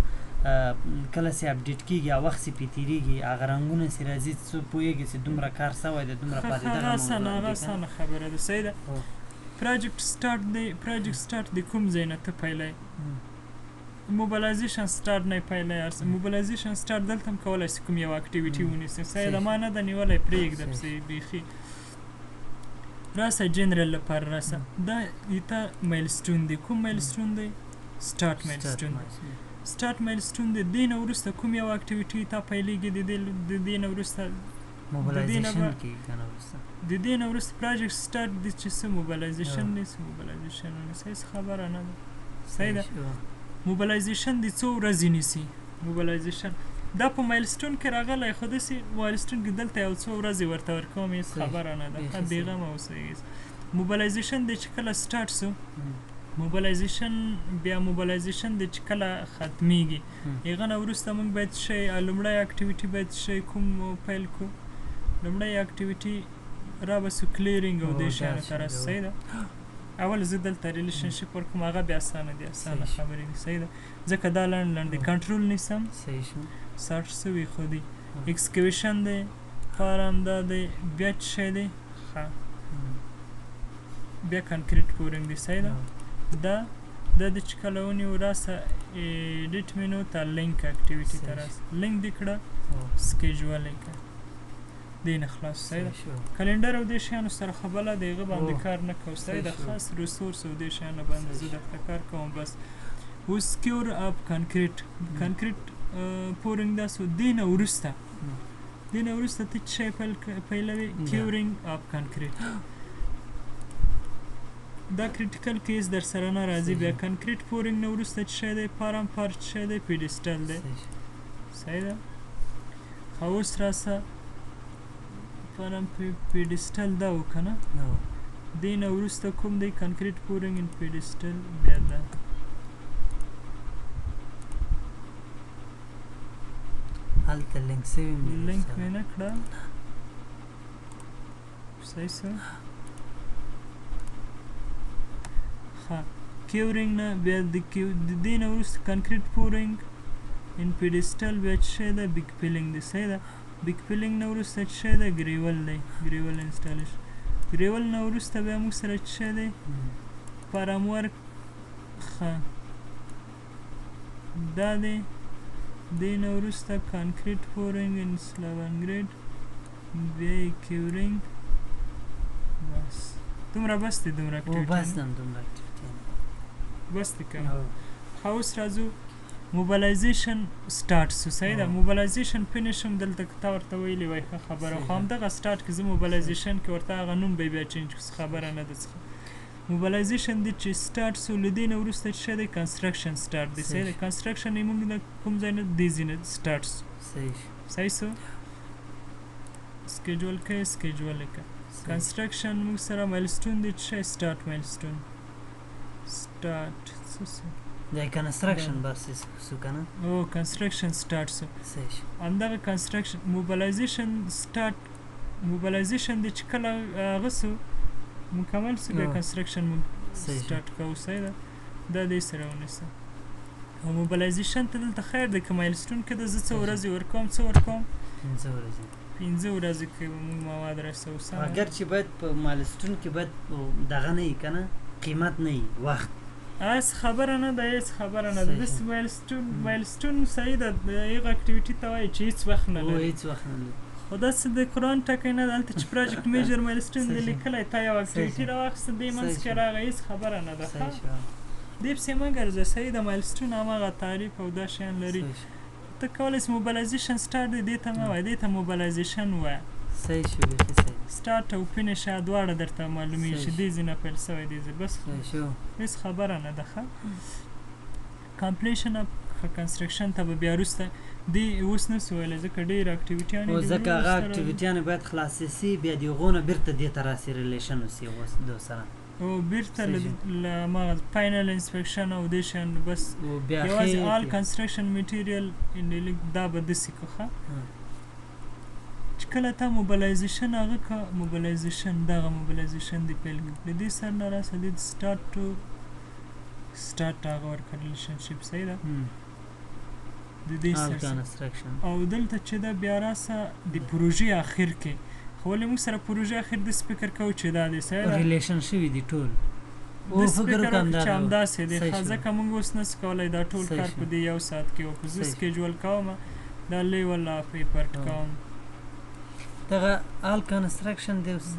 کله چې اپډیټ کیږي او وخت پې تېرېږي هغه رنګونه چې راځي څو پوهېږي چې دومره کار سوی دی دومره پاتې دغه اسانه خبره ده صحیح ده پروجیکټ سټارټ د کوم ځای نه ته پیلوي موبلایزیشن سټارټ نه پیلوي موبلایزیشن سټارټ دلته هم کولی شي کوم یو اکټیویټي ونیسي صحیح ده ما نه ده نیولی پرېږده پسې بیخي راسه جنرال لپاره راسه دا ایته میلسټون دی کوم میلسټون دی سټارټ میلسټون سټارټ میلسټون دی دې نه وروسته کوم یو اکټیویټي تا پیلېږي د دې نه وروسته موبلایزیشن کې کنه وروسته د دې نه وروسته پروجیکټ سټارټ دی چې څه موبلایزیشن دی څه موبلایزیشن ونیسي هېڅ خبره نه ده صحیح ده موبلایزیشن دی څو ورځې نیسي موبلایزیشن دا په مایلسټون کې راغلی خو داسې مایلسټون کې دلته یو څو ورځې ورته ورکوم هېڅ خبره نه ده ښه بېغمه اوسئ موبلایزیشن دی چې کله سټارټ سو موبلایزیشن بیا موبلایزیشن دی چې کله ختمیږي هغه نه وروسته موږ باید شی لومړی اکټیویټي باید شی کوم پیل کړو لومړی اکټیویټي رابسو کلیرینګ او دې شیانو ته راسو صحیح ده اول زه دلته ریلیشنشپ ورکوم هغه بیا اسانه دي اسانه خبرې دي صحیح ده ځکه دا لنډ دی کنټرول نیسم صحیح شو سټ سوي خو دی ایکسکیویشن دی فارم دا دی بیا څه شی دی ښه بیا کنکریټ پورینګ دی صحیح ده دا د چې کله ونیو راسه ایډیټ مینو ته لینک اکټیویټي ته راسه لینک دې کړه سکیجول یې کړه دې نه خلاص صحیح ده کلنډر او دې شیانو سره خو بله د هغه باندې کار نه کوو صحیح ده خاص ریسورس او دې شیانو باندې زه درته کار کوم بس اوس کیور اپ کنکریټ پورینګ دا سو دې نه وروسته ته څه شی پیلوي کیورینګ اپ کنکریټ دا کریټیکل کیس در سره نه راځي بیا کنکریټ پورینګ نه وروسته څه شی دی پارم پار څه شی دی پیډسټل دی صحیح ده خو اوس راسه پارم پیډسټل دا و که نه دې نه وروسته کوم دی کنکریټ پورینګ ان پیډسټل بیا ده هلته لینک سوي لینک مې نه کړه صحیح څه ښه کیورینګ نه بیا د دې نه وروسته کنکریټ پورینګ ان پیډسټل بیا څه شی ده بیګ پیلینګ دی صحیح ده بیګ پیلینګ نه وروسته څه شی ده ګریول دی ګریول انسټالیشن ګریول نه وروسته بیا موږ سره څه شی دی فرام ورک ښه دا دی دې نه وروسته کنکریټ پورینګ ان سلاب انګریډ بیا یې کیورینګ بس دومره بس دی دومره بس دی که ښه اوس راځو موبلایزیشن سټارټ سو صحیح ده موبلایزیشن فینش هم دلته که تا ورته ویلې وای ښه خبره خو همدغه سټارټ کې زه موبلایزیشن کې ورته هغه نوم به بیا چینج کړو خبره نه ده څه موبلایزیشن دی چې سټارټ سو له دې نه وروسته چې دی کنسټرکشن سټارټ دی صحیح دی کنسټرکشن یې موږ د کوم ځای نه دې ځای نه سټارټ سو صحیح سو سکیجول کې سکیجول کې کنسټرکشن موږ سره مایلسټون دی چې سټارټ مایلسټون سټارټ دا کنسټرکشن بس سو کنه او کنسټرکشن سټارټ سو صحیح اندغه کنسټرکشن موبلایزیشن سټارټ موبلایزیشن د چې کله غسو مکمل سو بیا کنسټرکشن سټارټ کوو صحیح ده دا دې سره ونیسه او موبلایزیشن ته دلته خیر دی که مایلسټون کې د زه څه ورځې ورکوم څه ورکوم 5 ورځې کې به موږ مواد رسوو اگر چې باید په مایلسټون کې باید دغه نه وي که نه قیمت نه وي وخت هیڅ خبره نه ده هیڅ خبره نه ده داسې مایلسټون صحیح ده د هغه اکټیویټي ته وایي چې هیڅ وخت نه لري هیڅ وخت نه لري خو داسې د قرآن ټکی نه ده هلته چې پروجیکټ میجر مایلسټون دی لیکلی تا یو اکټیویټي راواخیسته دې منځ کې راغی هیڅ خبره نه ده ښه دې پسې مه ګرځه صحیح ده مایلسټون هماغه تعریف او دا شیان لري ته کولی شې موبلایزیشن سټارټ دی دې ته مه وایه دې ته موبلایزیشن وایه صحیح شو بیخي صحیح سټارټ او فینش دواړه درته معلومیږي چې دې ځای نه پیل سوی دې ځای بس هېڅ خبره نه ده ښه کمپلیشن اف کنسټرکشن ته به بیا وروسته دې اوس نسو ویلی ځکه ډېر اکټیویټیانې او ځکه هغه اکټیویټیانې باید خلاصې سي بیا د هغو نه بیرته دې ته راسي ریلیشن وسي دو سره او بیرته له هماغه فاینل انسپکشن او دې شیان بس یوازې آل کنسټرکشن میټیریل دا به داسې کړو ښه چې کله تا موبلایزیشن هغه که موبلایزیشن دغه موبلایزیشن دی پیل کړ له دې سر نه راسه د سټارټ ټو سټارټ هغه ورکړه ریلیشنشپ صحیح ده د دې سر او دلته چې دا بیا راسه د پروژې اخر کې خو ولې موږ سره پروژې اخر داسې فکر کوو چې دا دی صحیح ده ریلیشن شوي دي ټول داسې فکر وکړو چې همداسې دی ځکه موږ اوس نسو کولی دا ټول کار په دې یو ساعت کې وکړو زه سکیجول کوم دا لیول اف ریپورټ کوم دغه آل کنسټرکشن دی اوس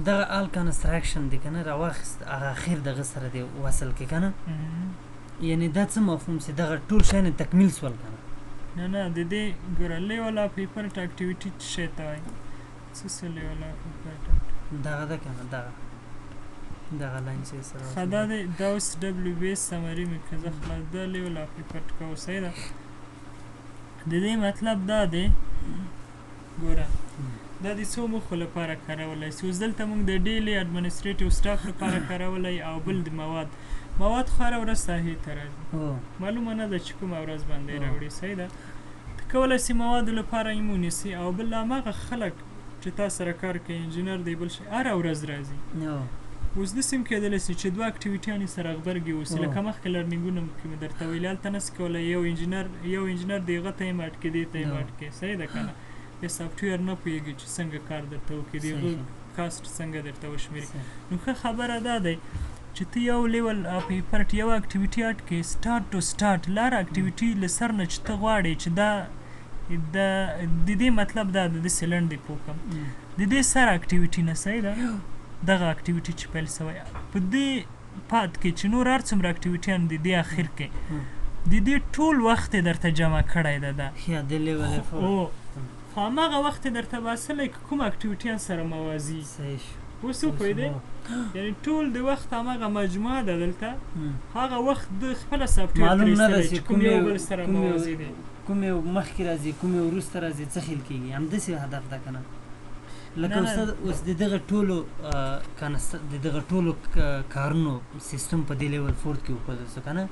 دغه آل کنسټرکشن دی که نه راواخیست هغه اخر دغه سره دی وصل کې که نه یعنې دا څه مفهوم چې دغه ټول شیان تکمیل سول که نه نه د دې ګوره لیول اف ریپورټ اکټیویټي څه شی ته وایي څه لیول اف ریپورټ دغه ده که نه دغه لاین چې سره ښه دا دی دا اوس ډبلیو بي ایس سمري مې که زه خلاص دا لیول اف ریپورټ کوو صحیح ده د دې مطلب دا دی ګوره دا د څو موخو لپاره کارولی سي اوس دلته موږ د ډیلی اډمنسټریټیو سټاف لپاره کارولی او بل د مواد خو هره ورځ ساحې ته راځي معلومه نه ده چې کومه ورځ باندې راوړي صحیح ده ته کولی سي موادو لپاره یې ونیسي او بل هماغه خلک چې تا سره کار کوي انجینر دی بل شي هره ورځ راځي اوس داسې هم کېدلی سي چې دوه اکټیویټیانې سره غبرګې اوسي لکه مخکې لرنینګونه کې مې درته ویلي هلته نسي کولی یو انجینر د هغه ته یې ماټ کړي دې ته یې ماټ کړي صحیح ده که نه یا سافټویر نه پوهېږي چې څنګه کار درته وکړي د هغه کاسټ څنګه درته وشمېري نو ښه خبره دا دی چې ته یو لیول اف ریپورټ یو اکټیویټي اډ کړې سټارټ ټو سټارټ لاره اکټیویټي له سر نه چې ته غواړې چې دا د دې مطلب دا د داسې لنډ دی پوه کړم د دې سر اکټیویټي نه صحیح ده دغه اکټیویټي چې پیل سوی په دې پات کې چې نور هر څومره اکټیویټیان د دې اخر کې د دې ټول وخت یې درته جمع کړی ده خو هماغه وخت یې درته باسلی که کوم اکټیویټیان سره موازي اوس وپوهېدې یعنې ټول د وخت هماغه مجموعه ده دلته هغه وخت د خپله سافټویر ترې ایستلی چې کوم یو بل سره موازي دی کوم یو مخکې راځي کوم یو وروسته راځي څه خیل کېږي همداسې هدف ده که نه لکه استاد اوس د دغه ټولو کارونو سیستم په دې لیول 4 کې وښودل سو که نه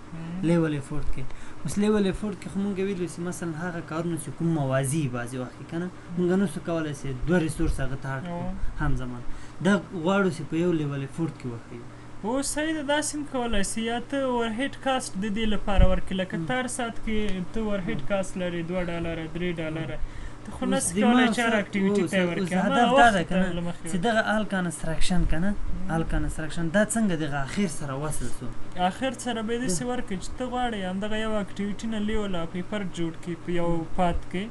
لیول 4 کې اوس لیول 4 کې خو مونږ ویلو چې مثلا هغه کارونه چې کوم موازي بعضې وخت کې که نه مونږ نسو کولی چې دوه ریسورس هغه ته اډ کړو همزمان دا غواړو چې په یو لیول 4 کې وښیو اوس صحیح ده داسې هم کولی سي یا ته ورهیډ کاسټ د دې لپاره ورکړې لکه تار ساعت کې ته ورهیډ کاسټ لرې $2 $3 خو نسې کولی چې هر اکټیویټي ته یې ورکړې هدف دا ده که نه چې دغه آل کنسټرکشن که نه آل کنسټرکشن دا څنګه دغه اخر سره وصل سو اخر سره به یې داسې ورکړي چې ته غواړې همدغه یو اکټیویټي نه لیول اف ریپورټ جوړ کړي په یو پات کې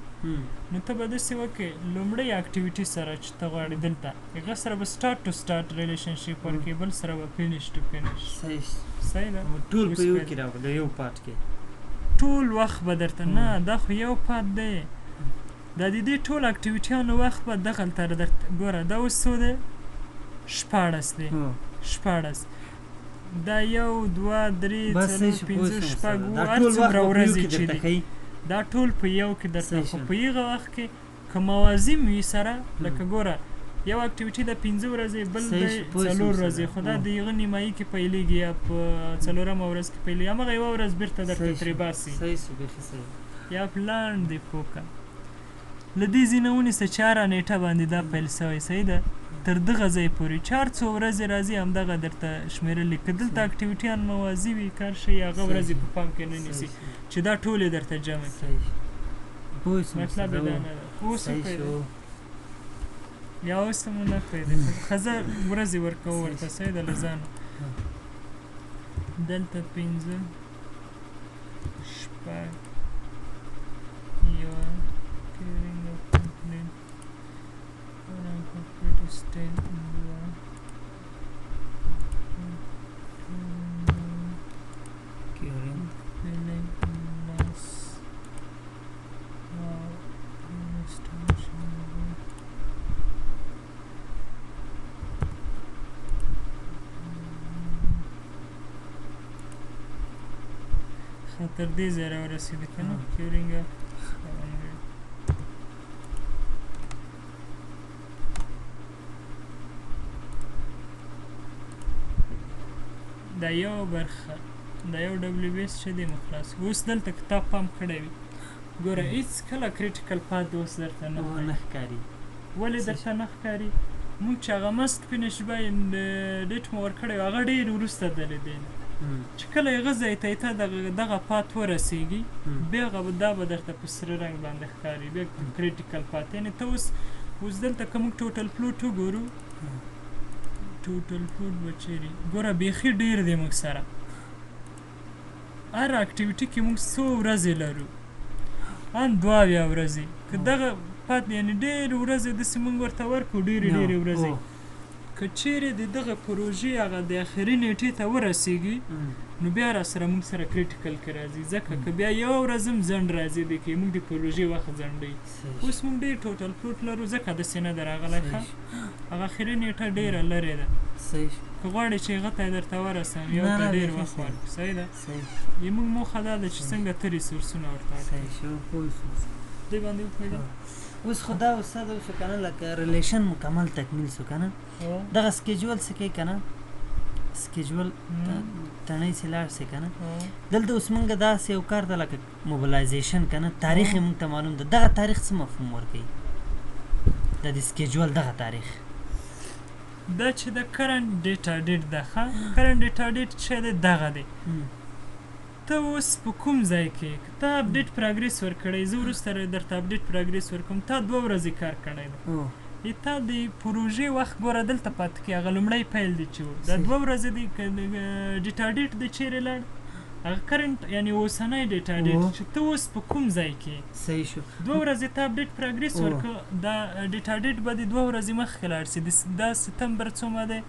نو ته به داسې وکړې لومړۍ اکټیویټي سره چې ته غواړې دلته هغه سره به سټارټ ټو سټارټ ریلیشنشپ ورکړي بل سره به فینش ټو فینش صحیح ده ټول په یو کې راغلو یو پات کې ټول وخت به درته نه دا خو یو پات دی دا د دې ټول اکټیویټیانو وخت به دغلته درته ګوره دا اوس څو دی 14 دی 14 دا 1 2 3 4 5 شپږ هر څومره ورځې چې دي دا ټول په یو کې درته خو په هغه وخت کې که موازیم وي سره لکه ګوره یو اکټیویټي د 15 ورځې بل د 4 ورځې خو دا د هغه نیمایي کې پیلېږي یا په 4مه ورځ کې پیلېږي هماغه یوه ورځ بېرته درته ترې باسي یا پلان دی پوکه له دې ځینه ونیسه چې هره نیټه باندې دا پیل سوی صحیح ده تر دغه ځای پورې چې هر څو ورځې راځي همدغه درته شمېرلي که دلته اکټیویټیان موازي وي کار ښایي هغه ورځې په پام کې نه نیسي چې دا ټولې درته جمع کړي مطلب یې دا نه ده اوس وکړئ یا اوس ته مو نه پوهېدی ښځه ورځې ورکوو ورته صحیح ده له ځانه دلته 15 شپږ یوه carrying a complete state curing feeling less خاطر دې ځای راورسېدو که نه curing a دا یو برخه دا یو ډبلیو بی ایس چې دی مو خلاص اوس دلته کتاب پام کړی وي ګوره هېڅ کله کریټیکل پات اوس درته نه ښکاري ولې درته نه ښکاري موږ چې هغه مسک فینش بای ډیټ مو ورکړی و هغه ډېر وروسته دلی دی چې کله هغه ځای ته ته دغه پات ورسېږي بیا هغه دا به درته په سره رنګ باندې ښکاري بیا کریټیکل پات یعنې ته اوس دلته که موږ ټوټل پلوټ وګورو ټوټل پلوټ به چیرې ګوره بیخي ډېر دی موږ سره هر اکټیویټي کې موږ څو ورځې لرو ان 2 ورځې که دغه پات یعنې ډېرې ورځې داسې موږ ورته ورکړو ډېرې ورځې که چیرې د دغه پروژې هغه د اخري نیټې ته ورسېږي نو بیا را سره موږ سره کریټیکل کې راځي ځکه که بیا یوه ورځ هم ځنډ راځي دی کې موږ د پروژې وخت ځنډوي اوس موږ ډېر ټوټل پلوټ لرو ځکه داسې نه ده راغلی ښه هغه اخري نیټه ډېره لرې ده که غواړې چې هغه ته یې درته ورسوم یو ته ډېر وخت ورکړو صحیح ده زموږ موخه دا ده چې څنګه ته ریسورسونه ورته دې باندې وپوهېدم اوس خو دا استاد اوس که نه لکه ریلیشن مکمل تکمیل شو که نه دغه سکیجول څه کوي که نه سکیجول تڼۍ چې لاړ شي که نه دلته اوس موږ داسې یو کار ده لکه موبلایزیشن که نه تاریخ یې موږ ته معلوم ده دغه تاریخ څه مفهوم ورکوي د دې سکیجول دغه تاریخ دا چې د کرنټ ډیټا ډیټ ده ښه کرنټ ډیټا ډیټ چې دی دغه دی ته اوس په کوم ځای کې ته اپډیټ پروګریس ورکړی زه وروسته درته اپډیټ پروګریس ورکوم تا 2 ورځې کار کړی دی تا د پروژې وخت ګوره دلته پاتې کې هغه لومړی پیل دی چې و دا 2 ورځې دی ډیټا ډیټ دی چیرې لاړ هغه کرنټ یعنې اوسنی ډیټا ډیټ چې ته اوس په کوم ځای کې صحیح شو 2 ورځې ته اپډیټ پروګریس ورکړه دا ډیټا ډیټ به د 2 ورځې مخکې لاړ شي دا ستمبر څومره دی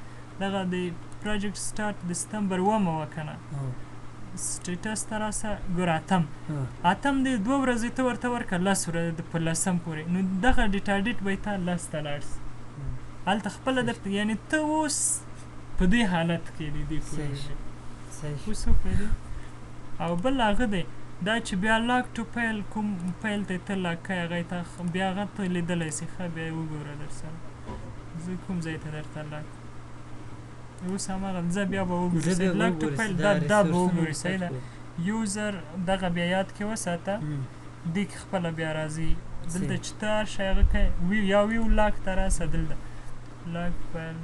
دغه د پروجیکټ سټارټ د ستمبر 1 وه که نه سټیټس ته راسه ګوره اتم دی 2 ورځې ته ورته ورکړه 10 ورځې په 10 پورې نو دغه ډیټا ډیټ به یې ته 10 ته لاړ شي هلته خپله درته یعنې ته اوس په دې حالت کې دی دې پروژې اوس وپوهېدې او بل هغه دی دا چې بیا لاک ټو پیل کوم پیل ته ته لاک کوې هغه ته بیا هغه ته لیدلی سي ښه بیا یې وګوره در سره زه کوم ځای ته درته لاک اوس هماغه ځه بیا به وګورو لاک ټو پیل دا به وګورو صحیح ده یوزر دغه بیا یاد کې وساته دې کې خپله بیا راځي دلته چې ته هر شی هغه کوې یا ویو لاک ته راسه دلته لاک پیل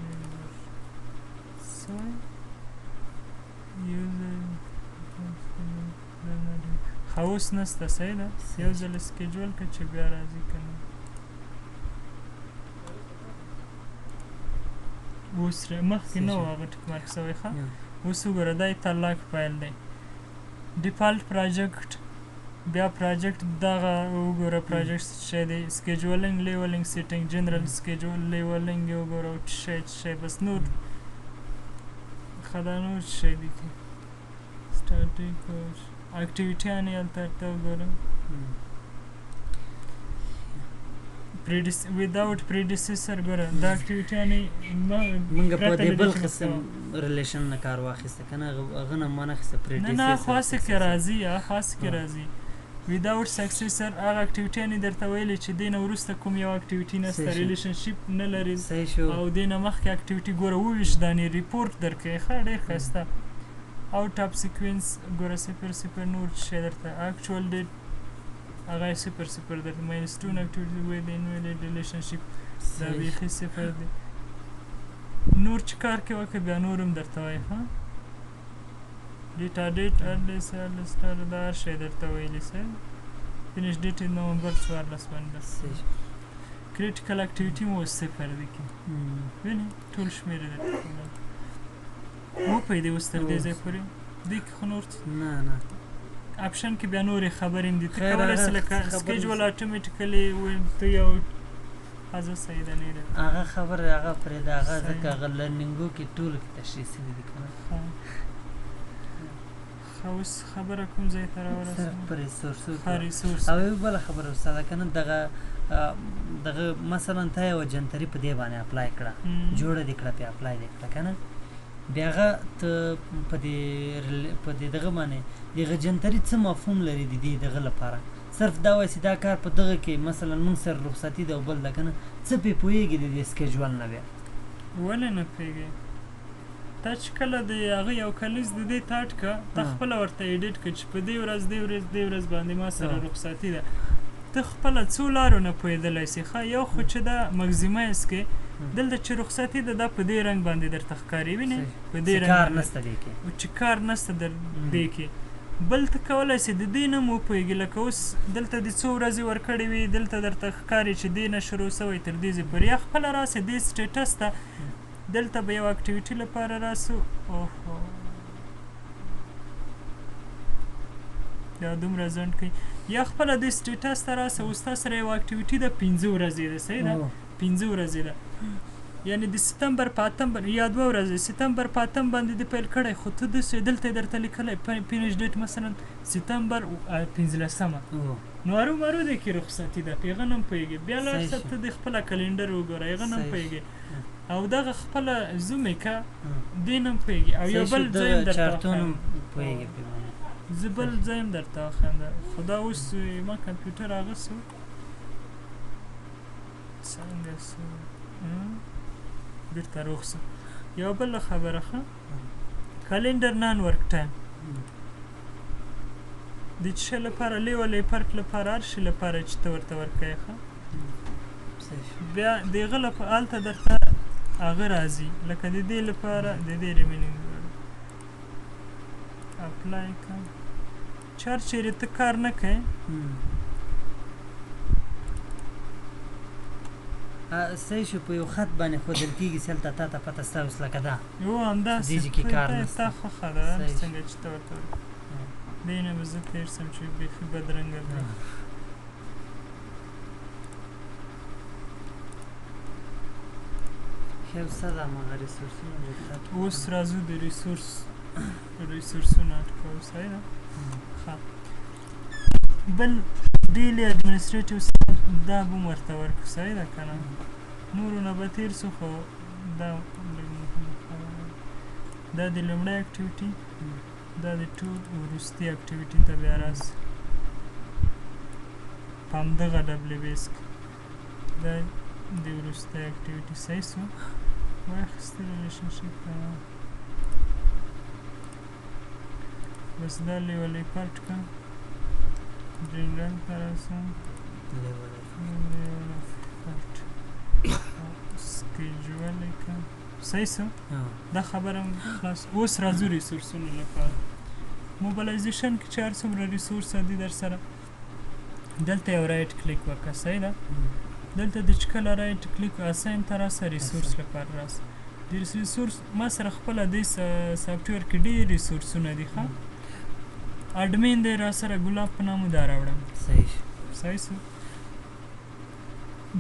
ښه اوس نسته صحیح ده یو ځل سکیجول که چې بیا راځي که نه اوس مخکې نه و هغه ټیک مارک شوی ښه اوس وګوره دا یې ته لاک فایل دی ډیفالټ پروجیکټ بیا پروجیکټ دغه وګوره پروجیکټ څه دی سکیجولینګ لیولینګ سیټینګ جنرال سکیجول لیولینګ یې وګوره څه شی بس نور ښه دا نور څه شی دی کې سټاټیک اکټیویټیانې هلته ورته وګوره without predecessor ګوره دا اکټیویټیانې مونږ په دې بل قسم ریلیشن نه کار واخیسته که نه هغه نه ما نه اخیسته نه خاصې کې راځي خاصې کې راځي without successor هغه اکټیویټیانې درته ویلې چې دې نه وروسته کوم یو اکټیویټي نشته ریلیشنشپ نه لري او دې نه مخکې اکټیویټي ګوره وویشت دانې ریپورټ درکوي ښه ډېر ښایسته out of sequence ګوره 0 نور څه شی درته actual date هغه 0 درته milestone activity with invalid relationship دا بیخي 0 دی نور چې کار کوي وکړه بیا نور هم درته وایي ښه data date earliest دا هر شی درته ویلي صحیح finish date نومبر 14 باندې critical activity مو 0 دی کې وینې ټول شمېر یې درته وپوهېدې اوس تر دې ځای پورې دې کې خو نور نه اپشن کې بیا نورې خبرې هم دي ته کولی شې لکه سکیجول اټومیټیکلي ته یو هغه صحیح ده نه ده هغه خبره هغه پرېږده هغه ځکه هغه لرنینګو کې ټولو کې تشریح شوي دي که نه ښه اوس خبره کوم ځای ته راورسوو صرف په ریسورسو ریسورس او یو بله خبره استاده که نه دغه مثلا ته یوه جنتري په دې باندې اپلای کړه جوړه دې کړه پې اپلای دې کړه که نه بیا هغه ته په دې دغه باندې دغه جنتري څه مفهوم لري د دې دغه لپاره صرف دا وایي چې دا کار په دغه کې مثلا موږ سره رخصتي ده او بل ده که نه څه پې پوهېږي د دې سکیجول نه بیا ولې نه پوهېږې تا چې کله د هغه یو کلیز د دې تاټ که ته خپله ورته ایډیټ کړه چې په دې ورځ دې ورځ باندې ما سره رخصتي ده ته خپله څو لارو نه پوهېدلی سې ښه یو خو چې دا مګزیمایز کې دلته چې رخصتي ده دا په دې رنګ باندې درته ښکاري وینې په دې رنګ کار نشته دې کې چې کار نشته دې کې بل ته کولی سې د دې نه هم وپوهېږي لکه اوس دلته دې څو ورځې ورکړې وي دلته درته ښکاري چې دې نه شروع سوی تر دې ځای پورې یا خپله راسې دې سټیټس ته دلته به یو اکټیویټي لپاره راسو اوهو یا دومره ځنډ کوي یا خپله دې سټیټس ته راسه اوس تا سره یو اکټیویټي ده 5 ورځې ده صحیح ده 5 ورځې ده یعنی د ستمبر په 8 یا 2 ورځې ستمبر په 8 باندې دې پیل کړی خو ته داسې دلته یې درته لیکلی فینش ډیټ مثلا ستمبر 15 نو ارومرو دی کې رخصتي ده په هغه نه هم پوهېږې بیا لاړ شه ته د خپله کلنډر وګوره هغه نه هم پوهېږې او دغه خپله زوم یې که دې نه هم پوهېږي او یو بل ځای هم درته زه بل ځای هم درته واخیم خو دا اوس ما کمپیوټر هغه سو څنګه سو بیرته روغ سو یو بله خبره ښه کلنډر نان ورک ټایم د چې شي لپاره لیولی پرک لپاره هر شي لپاره چې ته ورته ورکوې ښه بیا د هغه لپاره هلته درته هغه راځي لکه د دې لپاره د دې ریمینینګ اپلای که چې هر چېرې ته کار نه کوې صحیح شو په یو خط باندې ښودل کېږي چې هلته تا ته پته ستا اوس لکه دا یو همداسې دې کې کار نشته تا خوښه ده څنګه چې ته ورته دې نه به زه تېر شم چې بیخي بدرنګه ده ښه استاد هماغه ریسورسونه اوس راځو د ریسورسونه اټکوو صحیح ده ښه بل ډیلی اډمنسټریټیو دا به هم ورته ورکړو صحیح ده که نه نورو نه به تېر سو خو دا د لومړی اکټیویټي دا د ټول وروستي اکټیویټي ته بیا راسي په همدغه ډبلیو بیس کې دا د وروستی اکټیویټي صحیح سو واخیستې ریلیشنشپ بس دا لیولی پرټ که جنرال ته راسم لیولی پرټ سکیجولی که صحیح سو دا خبره خلاص اوس راځو ریسورسونو لپاره موبلایزیشن کې چې هر څومره ریسورس دي در سره دلته یو رایټ کلیک وکړه صحیح ده دلته د چې کله رایټ کلیک اساین ته راسه ریسورس لپاره راسه د ریسورس ما سره خپله دې سافټویر کې ډېر ریسورسونه دي ښه اډمین دی را سره ګلاب په نامو دا راوړم صحیح سو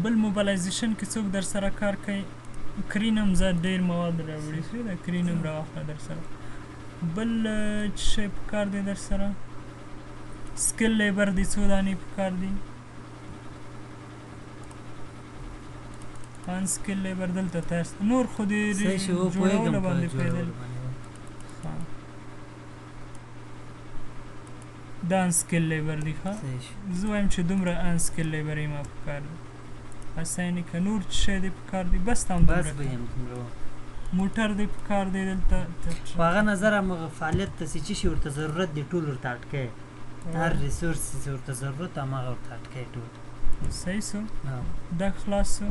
بل موبلایزیشن کې څوک در سره کار کوي کرین هم زه ډېر مواد راوړي صحیح ده کرین هم راواخله در سره بل څه شی په کار دی در سره سکل لیبر دی څو دانې په کار دي ان سکیل لیبر دلته تاسو نور خو دې صحیح شو جوړولو پوهېږم په باندې جوړولو پیدل باندې دا ان سکیل لیبر دی ښه صحیح شو زه وایم چې دومره ان سکیل لیبر یې ما په کار دی اسایني که نور څه شی دی په کار دی بس ته بس همدومره به یم دومره موټر دی په کار دی دلته په هغه نظر همغه فعالیت ته چې څه شي ورته ضرورت دی ټول ورته اټکئ هر ریسورس چې ورته ضرورت هماغه ورته اټکئ ټول صحیح سو دا خلاص سو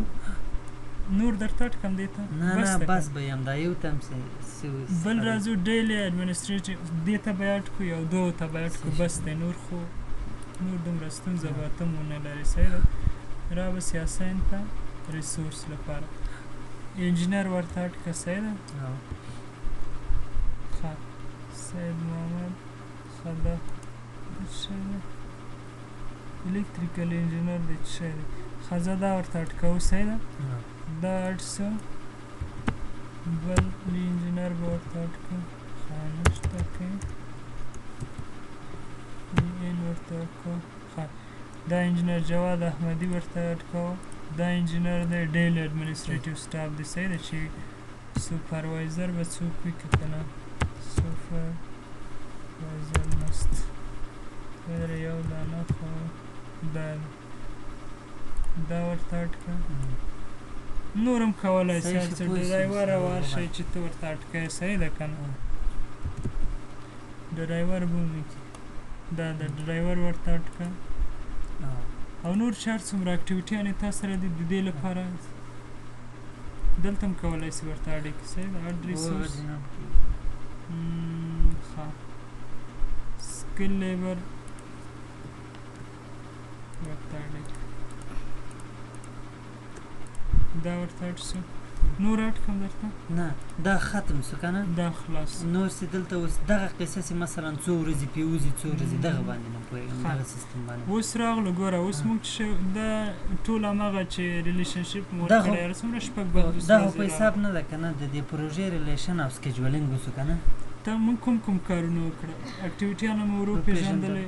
نور درته اټکم دی ته نه نه بس به یم دا یو ته هم بل راځو ډیلی اډمنسټریټیو دې ته به اټ کړو یو دوو ته به اټ کړو بس دی نور خو نور دومره ستونزه به ته مو نه لرې صحیح ده رابسې اساین ته ریسورس لپاره انجینر ورته اټ کړه صحیح ده ښه سید محمد ښه دا څه شی دی الکتریکل انجینر دی څه شی دی ښه زه دا ورته اټ کوو صحیح ده دا اټ سو بل انجینر به ورته اټ کړو ښه نشته کې ان ورته اټ کوو ښه دا انجینر جواد احمدي ورته اټ کوو دا انجینر دی ډیلی اډمنسټریټیو سټاف دی صحیح ده چې سوپروایزر به څوک وي که که نه سوپروایزر نست یو دانه خو دا ورته اټ کړه نور هم کولی شي هر څه ډرایور او هر شی چې ته ورته اټ کوې صحیح ده که نه ډرایور به وکړي دا د ډرایور ورته اټ کړه او نور چې هر څومره اکټیویټیانې تا سره دي د دې لپاره دلته هم کولی شي ورته اډ کړي صحیح ده اډ ریسورس ښه سکل لیبر ورته اډ کړي دا ورته اټ شو نور اټ کړم درته نه دا ختم شو که نه دا خلاص نور چې دلته اوس دغه قصه چې مثلا څو ورځې پیوځي څو ورځې دغه باندې نه پوهېږم دغه سیستم باندې اوس راغلو ګوره اوس موږ چې دا ټول هماغه چې ریلیشنشپ مو ورکړی هر څومره شپږ بندوس دا خو په حساب نه ده که نه د دې پروژې ریلیشن او سکیجولینګ وسو که نه ته موږ کوم کارونه وکړه اکټیویټیانه مو ورو پېژندلې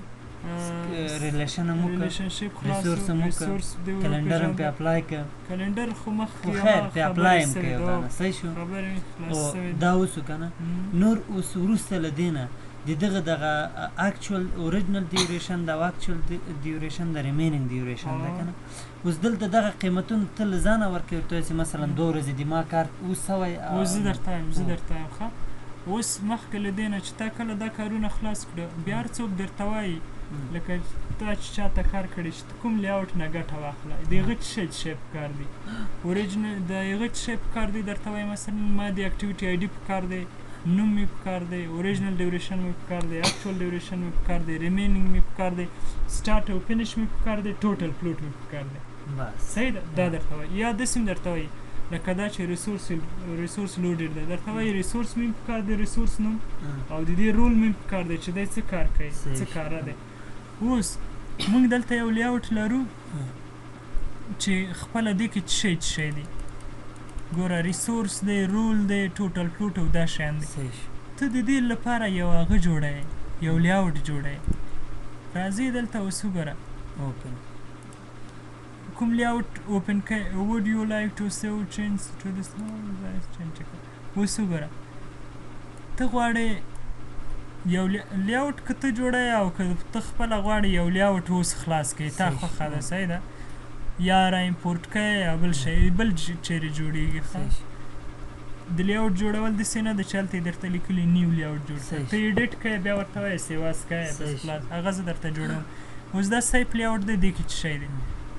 ریلیشن هم وکړه ریلیشنشپ خلاص ریسورس هم وکړه کلنډر هم پې اپلای کړه کلنډر خو مخکې خیر پې اپلای هم کړه یو دانه صحیح شو دا وسو که نه نور اوس وروسته له دې نه د دغه اکچوال اوریجنل ډیوریشن دا اکچوال ډیوریشن د ریمینینګ ډیوریشن ده که نه اوس دلته دغه قیمتونه ته له ځانه ورکوي ورته وایي چې مثلا 2 ورځې د ما کار اوس سوی اوس زه درته وایم ښه اوس مخکې له دې نه چې تا کله دا کارونه خلاص کړه بیا هر څوک درته وایي لکه تا چې چاته کار کړی چې کوم لیاوټ نه ګټه واخله د هغه څه شی په کار دی اوریجنل د هغه څه شی په کار دی درته وایي مثلا ما د اکټیویټي آی ډي په کار دی نوم مې په کار دی اوریجنل ډیوریشن مې په کار دی اکچوال ډیوریشن مې په کار دی ریمینینګ مې په کار دی سټارټ او فینش مې په کار دی ټوټل فلوټ مې په کار دی صحیح ده دا درته وایي یا داسې هم درته وایي لکه دا چې ریسورس لوډډ دی درته وایي ریسورس مې په کار دی ریسورس نوم او د دې رول مې په کار دی چې دی څه کار کوي څه کاره دی اوس موږ دلته یو لیاوټ لرو چې خپله دې کې څه شی دی ګوره ریسورس دی رول دی ټوټل فلوټ او دا شیان دی ته د دې لپاره یو هغه جوړی یو لیاوټ جوړی راځئ دلته اوس وګوره کوم لیاوټ اوپن کوي would you like to save change to this اوس وګوره ته غواړې یو لیاوټ که ته جوړی او که ته خپله غواړې یو لیاوټ اوس خلاص کړې تا خوښه ده صحیح ده یا را امپورټ کوې یا بل شی بل چیرې جوړېږي د لیاوټ جوړول داسې نه ده چې هلته یې درته لیکلي نیو لیاوټ جوړ کړه ته ایډیټ کوې بیا ورته وایې سیواز کوې بس خلاص هغه زه درته جوړوم اوس دا سیپ لیاوټ دی دې کې څه شی دی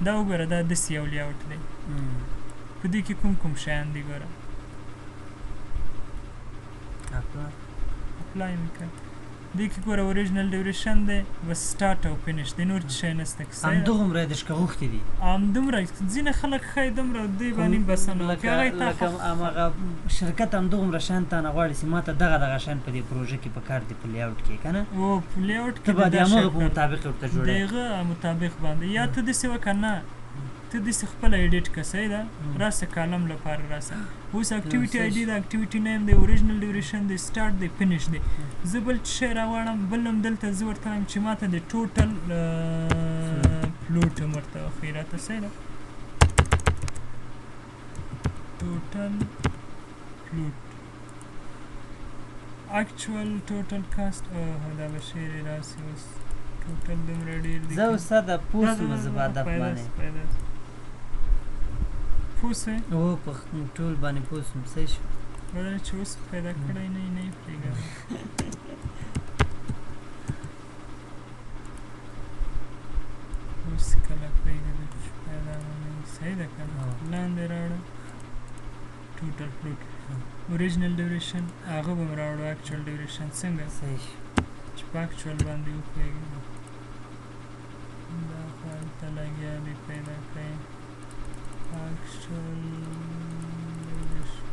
دا وګوره دا داسې یو لیاوټ دی په دې کې کوم شیان دي ګوره اپلای مې کړ دې کې ګوره اوریجنل ډیوریشن دی بس سټارټ او فینش دی نور څه شی نشته همدغومره یې درشکه غوښتي دي همدومره ځینې خلک ښایي دومره دوی باندې بسنه لکه همغه شرکت همدغومره شیان تانه غواړي چې ما ته دغه شیان په دې پروژه کې په کار دي په لیاوټ کې که نه په لیاوټ کې ته به د همغه په مطابق ورته جوړوې د هغه مطابق باندې یا ته داسې وکړه نه ته داسې خپله ایډیټ کړه صحیح ده راسه کالم لپاره راسه اوس اکټیویټي آی ډي د اکټیویټي نیم دی اوریجنل ډیوریشن دی سټارټ دی فینش دی زه بل څه شی راغواړم بل هم دلته زه ورته وایم چې ما ته د ټوټل فلوټ هم ورته وښیي راته صحیح ده total float actual total cost دا به شعر راسي اوس ټوټل دومره ډېر دي زه استاد پوه سوم زه په ادب باندې پوه سوې او په ټول باندې پوه سوم صحیح شو وړه چې اوس پیدا کړی نه یې پرېږدم اوس کله پرېږدم چې پیدا نه صحیح ده که نه لاندې راوړه ټوټل فلوټ اوریجنل ډیوریشن هغه به م راوړو اکچوال ډیوریشن څنګه صحیح شو چې په اکچوال باندې وپوهېږو دا خو هلته لګیا دی پیدا کړئ اکچوال ډیوریشن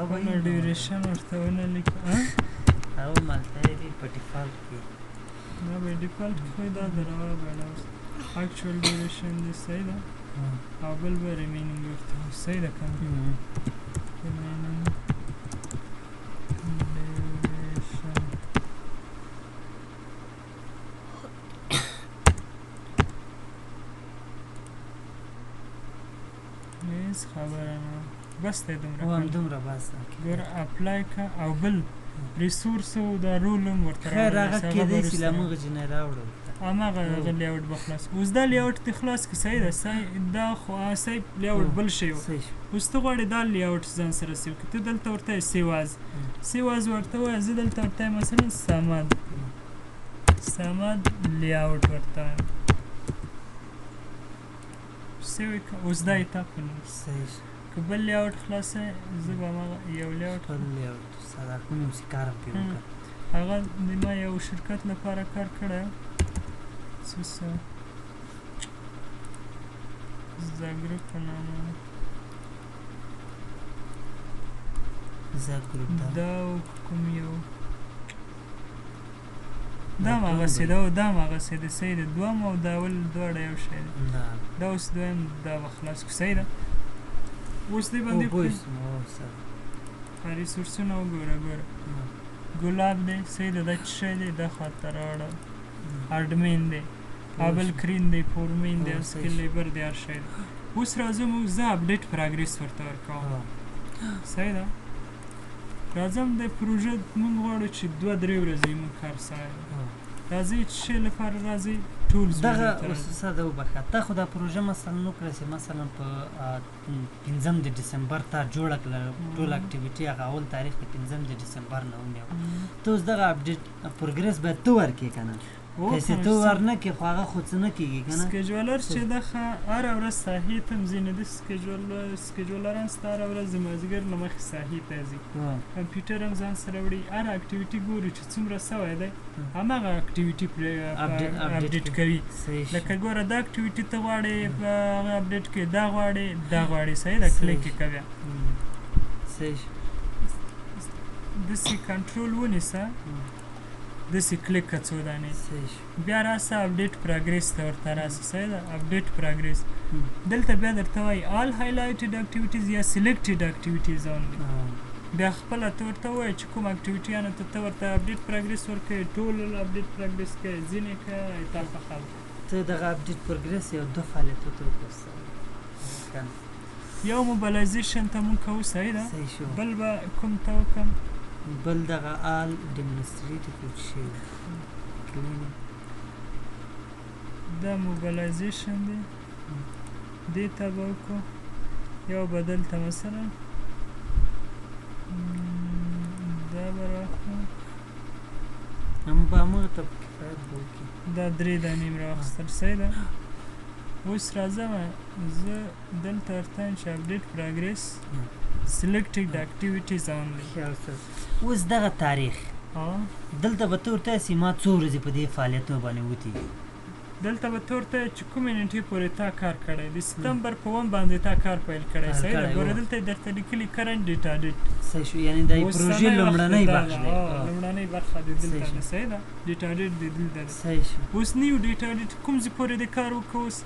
خپله ډیوریشن ورته ونه لیکو هغه مالته دی په ډیفالټ کې دا به ډیفالټ کې خو دا دروا بیړه اوس اکچوال ډیوریشن دی صحیح ده او بل به ریمینینګ ورته صحیح ده که نه ریمینینګ ډیوریشن هیڅ خبره نه بس دی دومره بس ګوره اپلای که او بل ریسورس او دا رول هم ورته خیر هغه کېدی چې له موږ چې نه راوړو هماغه هغه لیاوټ به خلاص اوس دا لیاوټ دې خلاص کړي صحیح ده دا خو صحیح لیاوټ بل شی و اوس ته غواړې دا لیاوټ ځان سره سیو کړي ته دلته ورته یې سیواز ورته وایه زه دلته ورته یم مثلا سمد لیاوټ ورته وایم سیوې که اوس دا یې تا په نوم صحیح که بل لیاوټ خلاصه زه به هماغه یو لیاوټ بل لیاوټ صداقت موسیقي کار هم پرې وکړه هغه د ما یو شرکت لپاره کار کړی څه زاګروپ په نامه زاګروپ دا کوم یو دا هم هغسې ده او دا هم هغسې ده صحیح ده دوهم او دا اول دواړه یو شی ده دا اوس دویم دا به خلاص کړو صحیح ده اوس دې باندې ریسورسونه وګوره ګلاب دی صحیح ده دا څه شی دی دا خواته راوړه اډمین دی ابل کرین دی فورمین دی اسکل لیبر دی هر شی دی اوس راځم زه اپډیټ پروګریس ورته ورکوم صحیح ده راځم د پروژه موږ غواړو چې 2-3 ورځې موږ کار سره راځي چې شی لپاره راځي ټولز دغه استاد وبخښه ته خو دا پروژه مثلا وکړه چې مثلا په 5 د ډسمبر ته جوړه کړه ټول اکټیویټي هغه اول تاریخ د 5 د ډسمبر نه ونیو ته اوس دغه اپډیټ پروګریس باید تو ورکې که نه پیسې تو ورنه کړې خو هغه خو څه نه کېږي که نه سکیجولر چې ده ښه هره ورځ ساحې ته هم ځي نو د سکیجولران سته هره ورځ د مازدیګر له مخکې ساحې ته ځي کمپیوټر هم ځان سره وړي هره اکټیویټي ګوري چې څومره سوی دی هماغه اکټیویټي اپډیټ کوي لکه ګوره دا اکټیویټي ته غواړې هغه اپډیټ کوي دا غواړې صحیح ده کلیک یې کوې صحیح داسې کنټرول ونیسه داسې کلیک که څو دانې بیا راسه اپډیټ پروګریس ته ورته راسه صحیح ده اپډیټ پروګریس دلته بیا درته وایي آل هایلایټډ اکټیویټیز یا سلیکټډ اکټیویټیز اونلی بیا خپله ته ورته ووایه چې کوم اکټیویټیانو ته ورته اپډیټ پروګریس ورکوې ټول اپډیټ پروګریس کوې ځینې کوې تا خوښه ده ته دغه اپډیټ پروګریس یو 2 فعالیتو ته وکړه یو موبلایزیشن ته مونږ کوو صحیح ده بل به کوم ته وکړم بل دغه آل ډیمونسټریټیو شي دا موبلایزیشن دی دې ته به وکړو یو بدل ته مثلا دا به راکړو همغه ته کفایت به وکړي دا 3 دانې مې راواخیستل صحیح ده اوس راځم زه دلته ورته یم چې اپډیټ پروګریس selected activities only اوس دغه تاریخ دلته به ته ورته وایې ما څو ورځې په دې فعالیتونو باندې وتېږي دلته به ته ورته وایې چې کومې نېټې پورې تا کار کړی د ستمبر په 1 باندې تا کار پیل کړی صحیح ده ګوره دلته یې درته لیکلي کرنټ ډیټا ډیټ صحیح شو یعنې دا پروژې لومړنۍ برخه دی لومړنۍ برخه د دلته ده صحیح ده ډیټا ډیټ د دلته ده صحیح شو اوس نیو ډیټا ډیټ کوم ځای پورې د کار وکړو اوس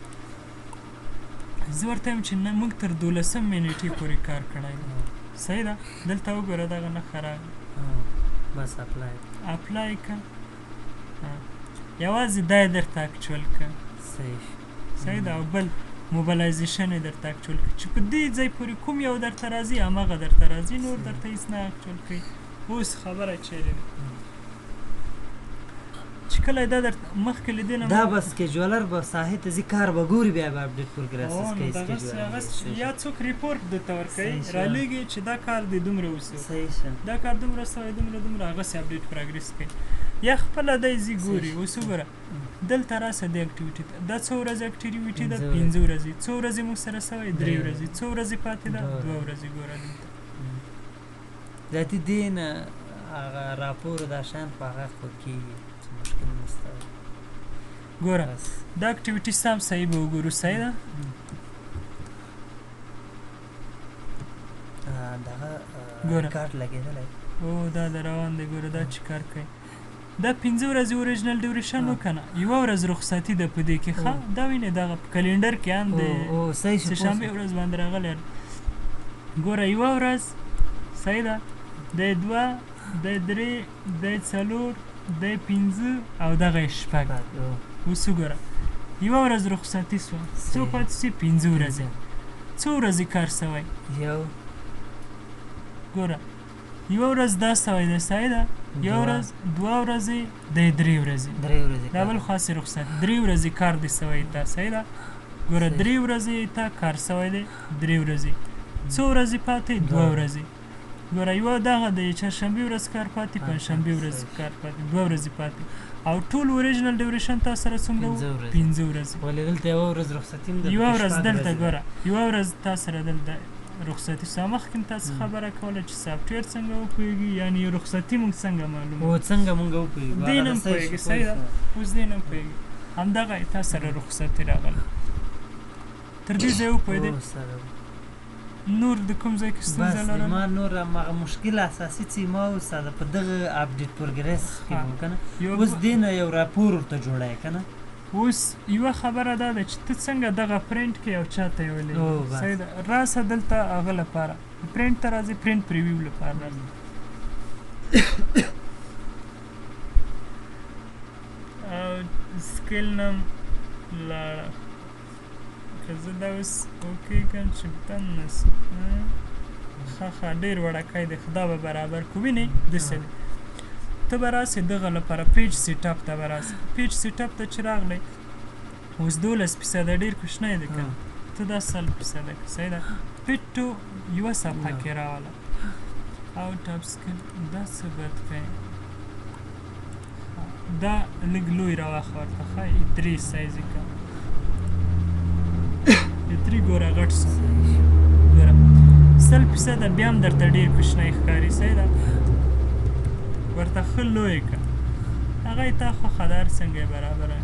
زه ورته وایم چې نه موږ تر 12 نیټې پورې کار کړی دی صحیح ده دلته وګوره دغه نښه راغله بس اپلای که یوازې دا یې درته اکچول که صحیح ده او بل موبلایزیشن یې درته اکچول که چې په دې ځای پورې کوم یو درته راځي همغه درته راځي نور درته هېڅ نه اکچول کوي اوس خبره چیرې ده چې کله دا درته مخکې له دې نه دا به سکیجولر به ساحې ته ځي کار به ګوري بیا به اپډیټ پروګرس کوي یا څوک ریپورټ درته ورکوي رالیږي چې دا کار دې دومره وسو دا کار دومره سوی دومره هغسې اپډیټ پروګرس کوي یا خپله دی ځي ګوري اوس وګوره دلته راسه د اکټیویټي دا څو ورځې اکټیویټي ده 5 ورځې څو ورځې موږ سره سوی 3 ورځې څو ورځې پاتې ده 2 ورځې ګوره دلته ذاتي دې نه هغه راپور دا شیان په هغه خو کېږي مشکل نشته ګوره دا اکټیویټي سم صحیح به وګورو صحیح ده دغه کارت لګېدلی او دا د روان دی ګوره دا چې کار کوي دا 5 ورځې اوریجنل ډیوریشن و که نه یوه ورځ رخصتي ده په دې کې ښه دا وینې دغه په کلینډر کې هم د سهشنبې ورځ باندې راغلی ګوره یوه ورځ صحیح ده دی 2 دی 3 دی 4 دی 15 او دغه یې 6 اوس وګوره یوه ورځ رخصتي سوه څو پاتې سوې 5 ورځې څو ورځې کار سوی ګوره یوه ورځ دا سوی دی صحیح ده یوه ورځ 2 ورځې دی 3 ورځې دا بل خاصې رخصت 3 ورځې کار دی سوی تا صحیح ده ګوره 3 ورځې تا کار سوی دی 3 ورځې څو ورځې پاتې 2 ورځې ګوره یوه دغه د چهارشنبې ورځ کار پاتې پنجشنبې ورځ کار پاتې 2 ورځې پاتې او ټول اوریجنل ډیوریشن تا سره څومره و 5 ورځې ولې دلته یوه ورځ رخصتي هم ده یوه ورځ دلته ګوره یوه ورځ تا سره دلته رخصتي سوه مخکې مو تاسو خبره کوله چې سافټویر څنګه وپوهېږي یعنې رخصتي مونږ څنګه معلومه څنګه مونږ وپوهېږو دې نه هم پوهېږي صحیح ده اوس دې نه هم پوهېږي همدغه تا سره رخصتي راغله تر دې ځای وپوهېدې نور د کوم ځای کې ستونزه لرله ما نور هماغه مشکل اساسي چې ما اوسه په دغه اپډیټ پروګرس کې وم که نه اوس دې نه یو راپور ورته جوړی که نه اوس یوه خبره دا ده چې ته څنګه دغه پرنټ کې او چا ته یې ولیږې صحیح ده راسه دلته هغه لپاره پرنټ ته راځي پرنټ پریویو لپاره راځي او سکیل نم لاړه که زه دا اوس اوکې کړم چې تم نسي ښه ډېر وړکی دی خدا به برابر کو وینې داسې دی ته به راسې دغه لپاره پیج سیټ اپ ته به راسې پیج سیټ اپ ته چې راغلی اوس 12% ډېر کوچنی دی که نه ته دا 100% که صحیح ده پیټو یوه صفحه کې راوله اوټ اف سکیل دا څه بد کوي دا لږ لوی راواخه ورته ښه E3 سایز یې که E3 ګوره غټ څه ګوره 100% بیا هم درته ډېر کوچنی ښکاري صحیح ده ورته ښه لوی که هغه یې تا خوښه ده هر څنګه یې برابره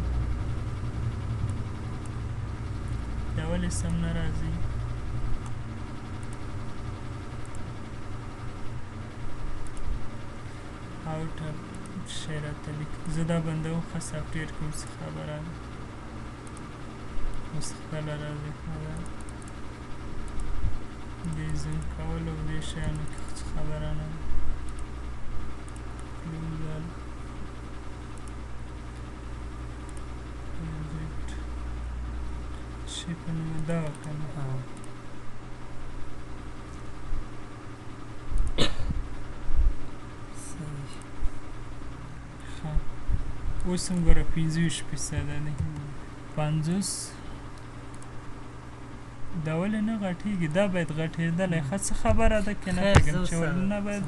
دا ولې سم نه راځي اوټ اف شی راته لیک زه دا بندوم ښه سافټویر کې اوس خبره ده اوس خپله راځي دې زوم کول او دې شیانو کې څه خبره نه ده شي په نومه دا وه که نه اوس هم ګوره 25% دی 50 دا ولې نه غټېږي دا باید غټېدلی ښه څه خبره ده که نه پوهېږم چې ولې نه باید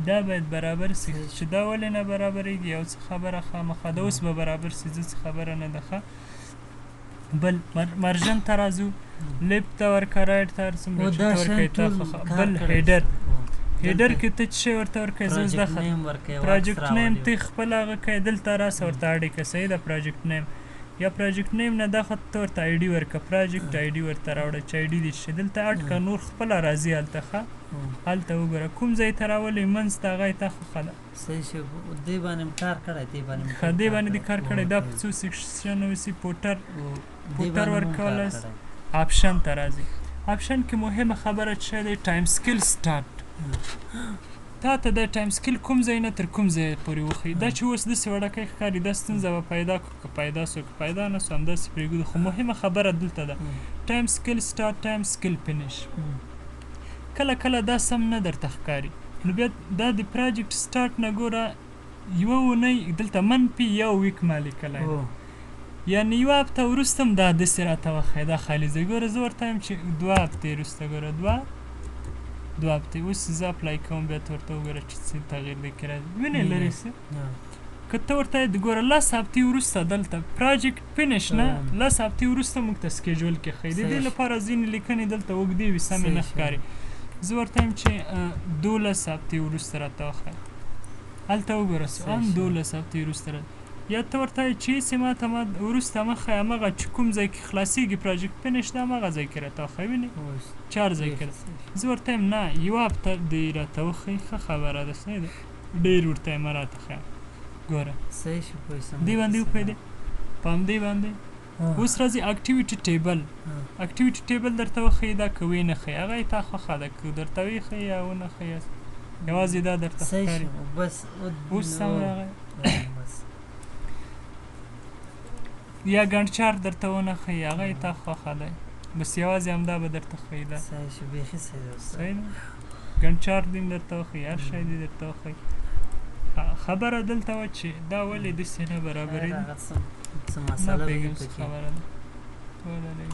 دا باید برابر سي چې دا ولې نه برابرېږي یو څه خبره خامخا ده اوس به برابر سي زه څه خبره نه ده ښه بل مرجن ته راځو لیفټ ته ورکه رایټ ته هر څومره چې ته ورکوې تا بل هیډر هیډر کې ته څه شی ورته ورکوې زه اوس دا پروجیکټ نیم ته خپل هغه کوې دلته راسه ورته اډې که صحیح ده پروجیکټ نیم یا پروجیکټ نیم نه دا خو ته ورته آی ډي ورکړه پروجیکټ آی ډي ورته راوړه چې آی ډي دې چې دلته اډ کړه نور خپله راځي هلته ښه هلته وګوره کوم ځای ته راولې منځ ته هغه یې تا خوښه ده صحیح شو دې باندې مې کار کړی دې باندې ښه دې باندې دې کار کړی دا په څو سیکشنو سي پوټر ورکولی آپشن ته راځي آپشن کې مهمه خبره چې دی ټایم سکیل سټارټ تا ته د ټایم سکیل کوم ځای نه تر کوم ځای پورې وښیي دا چې اوس داسې وړکی ښکاري دا ستونزه به پیدا کړو که پیدا سو که پیدا نه سو همداسې پرېږدو خو مهمه خبره دلته ده ټایم سکیل سټارټ ټایم سکیل فینش کله کله دا سم نه درته ښکاري نو بیا دا د پروجیکټ سټارټ نه ګوره یوه اونۍ دلته منفي یو ویک ما لیکلی یعنې یوه هفته وروسته هم دا داسې راته وښیي دا خالي ځای ګوره زه ورته یم چې 2 هفتې وروسته ګوره 2 هفتې اوس زه اپلای کوم بیا ته ورته وګوره چې څه تغییر دی کې راځي وینې لرې څه که ته ورته ګوره 10 هفتې وروسته دلته پروجیکټ فینش نه 10 هفتې وروسته موږ ته سکیجول کې ښیي د دې لپاره ځینې لیکنې دلته اوږدې وي سمې نه ښکاري زه ورته یم چې 12 هفتې وروسته راته وښیه هلته وګوره هم 12 هفتې وروسته یا ته ورته چې هېڅې ماته وروسته مه ښیه همغه چې کوم ځای کې خلاصېږي پروجیکټ فینش ده همغه ځای کې راته وښیه وینې 4 ځای کې ده زه ورته یم نه یوه هفته دې راته وښیي ښه خبره ده صحیح ده ډېر ورته یې مه راته ښیه ګوره دې باندې وپوهېدې په همدې باندې اوس راځي اکټیویټي ټیبل اکټیویټي ټیبل درته وښیي دا که ویې نه ښیي هغه یې تا خوښه ده که درته ویې ښیي یا ونه ښیي یوازې دا درته ښکاري اوس سم راغی یا ګنډ چارټ درته ونه ښیي هغه یې تا خوښه دی بس یوازې همدا به درته ښیي ده صحیح ده ګنډ چارټ دې درته وښیي هر شی دې درته وښیي خبره دلته وه چې دا ولې داسې نه برابرېږي نه پوهېږم څه خبره ده ټوله لږ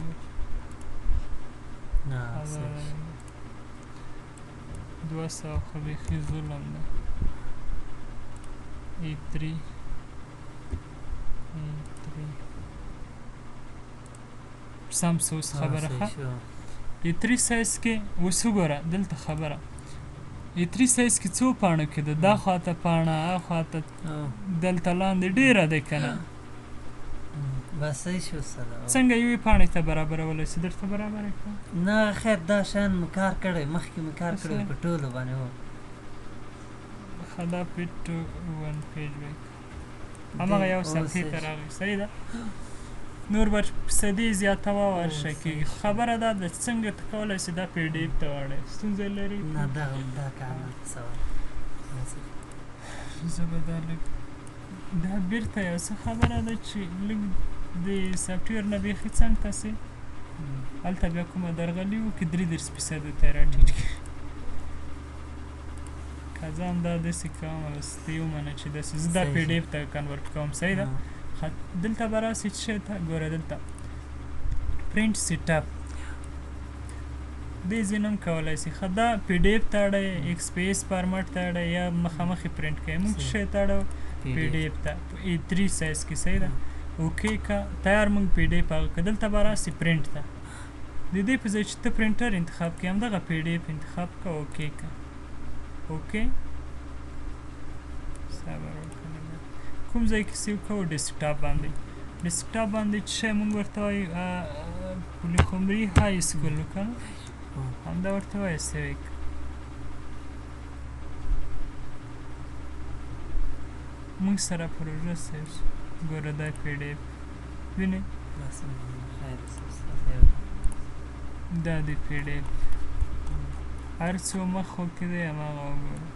200 خو بیخي ظلم ده E3 سم څه اوس خبره ښه E3 سایز کې اوس وګوره دلته خبره E3 سایز کې څو پاڼو کې ده دا خواته پاڼه ها خواته دلته لاندې ډېره دی که نه څنګه یوې پاڼې ته برابرولی شي درته برابره کړه نه خیر دا شیان مې کار کړی مخکې مې کار کړی په ټولو باندې و ښه دا پیټ ټو 1 پیج وی همغه یو صفحې ته راغی صحیح ده نور به صدې زیاتوه او هر شی کېږي خبره دا ده څنګه ته کولی شې دا پی ډي اف ته واړوې ستونزه لري نه دا کار نه زه به دا لږ دا بېرته یو څه خبره ده چې لږ د سافټویر نه بیخي څنګ ته سې هلته بیا کومه درغلي وکړي 33% ته یې راټیټ کړي که زه هم دا داسې کوم بس ته یې ومنه چې داسې زه دا پی ډي اف ته کنورټ کوم صحیح ده دلته به راسې چې شی ته ګوره دلته پرنټ سیټ اپ دې ځینې هم کولی شي ښه دا پی ډي اف ته اړئ ایکس پی ایس فارمټ ته اړئ یا مخامخ یې پرنټ کوئ موږ شی ته اړو پی ډي اف ته E3 سایز کې صحیح ده اوکې که تیار موږ پی ډي اف هغه که دلته به راسې پرنټ ته د دې په ځای چې ته پرنټر انتخاب کړې همدغه پی ډي اف انتخاب کړه اوکې که اوکې صبر وکړه کوم ځای کې سیو کوو ډیسکټاپ باندې ډیسکټاپ باندې چې شی موږ ورته وایو پولیخومري های سکول که همدا ورته وایو سیو یې موږ سره پروژه سیو شو ګوره دا پی ډي اف وینې دا د پی ډي اف هر څه مخو کې دی هماغه وګوره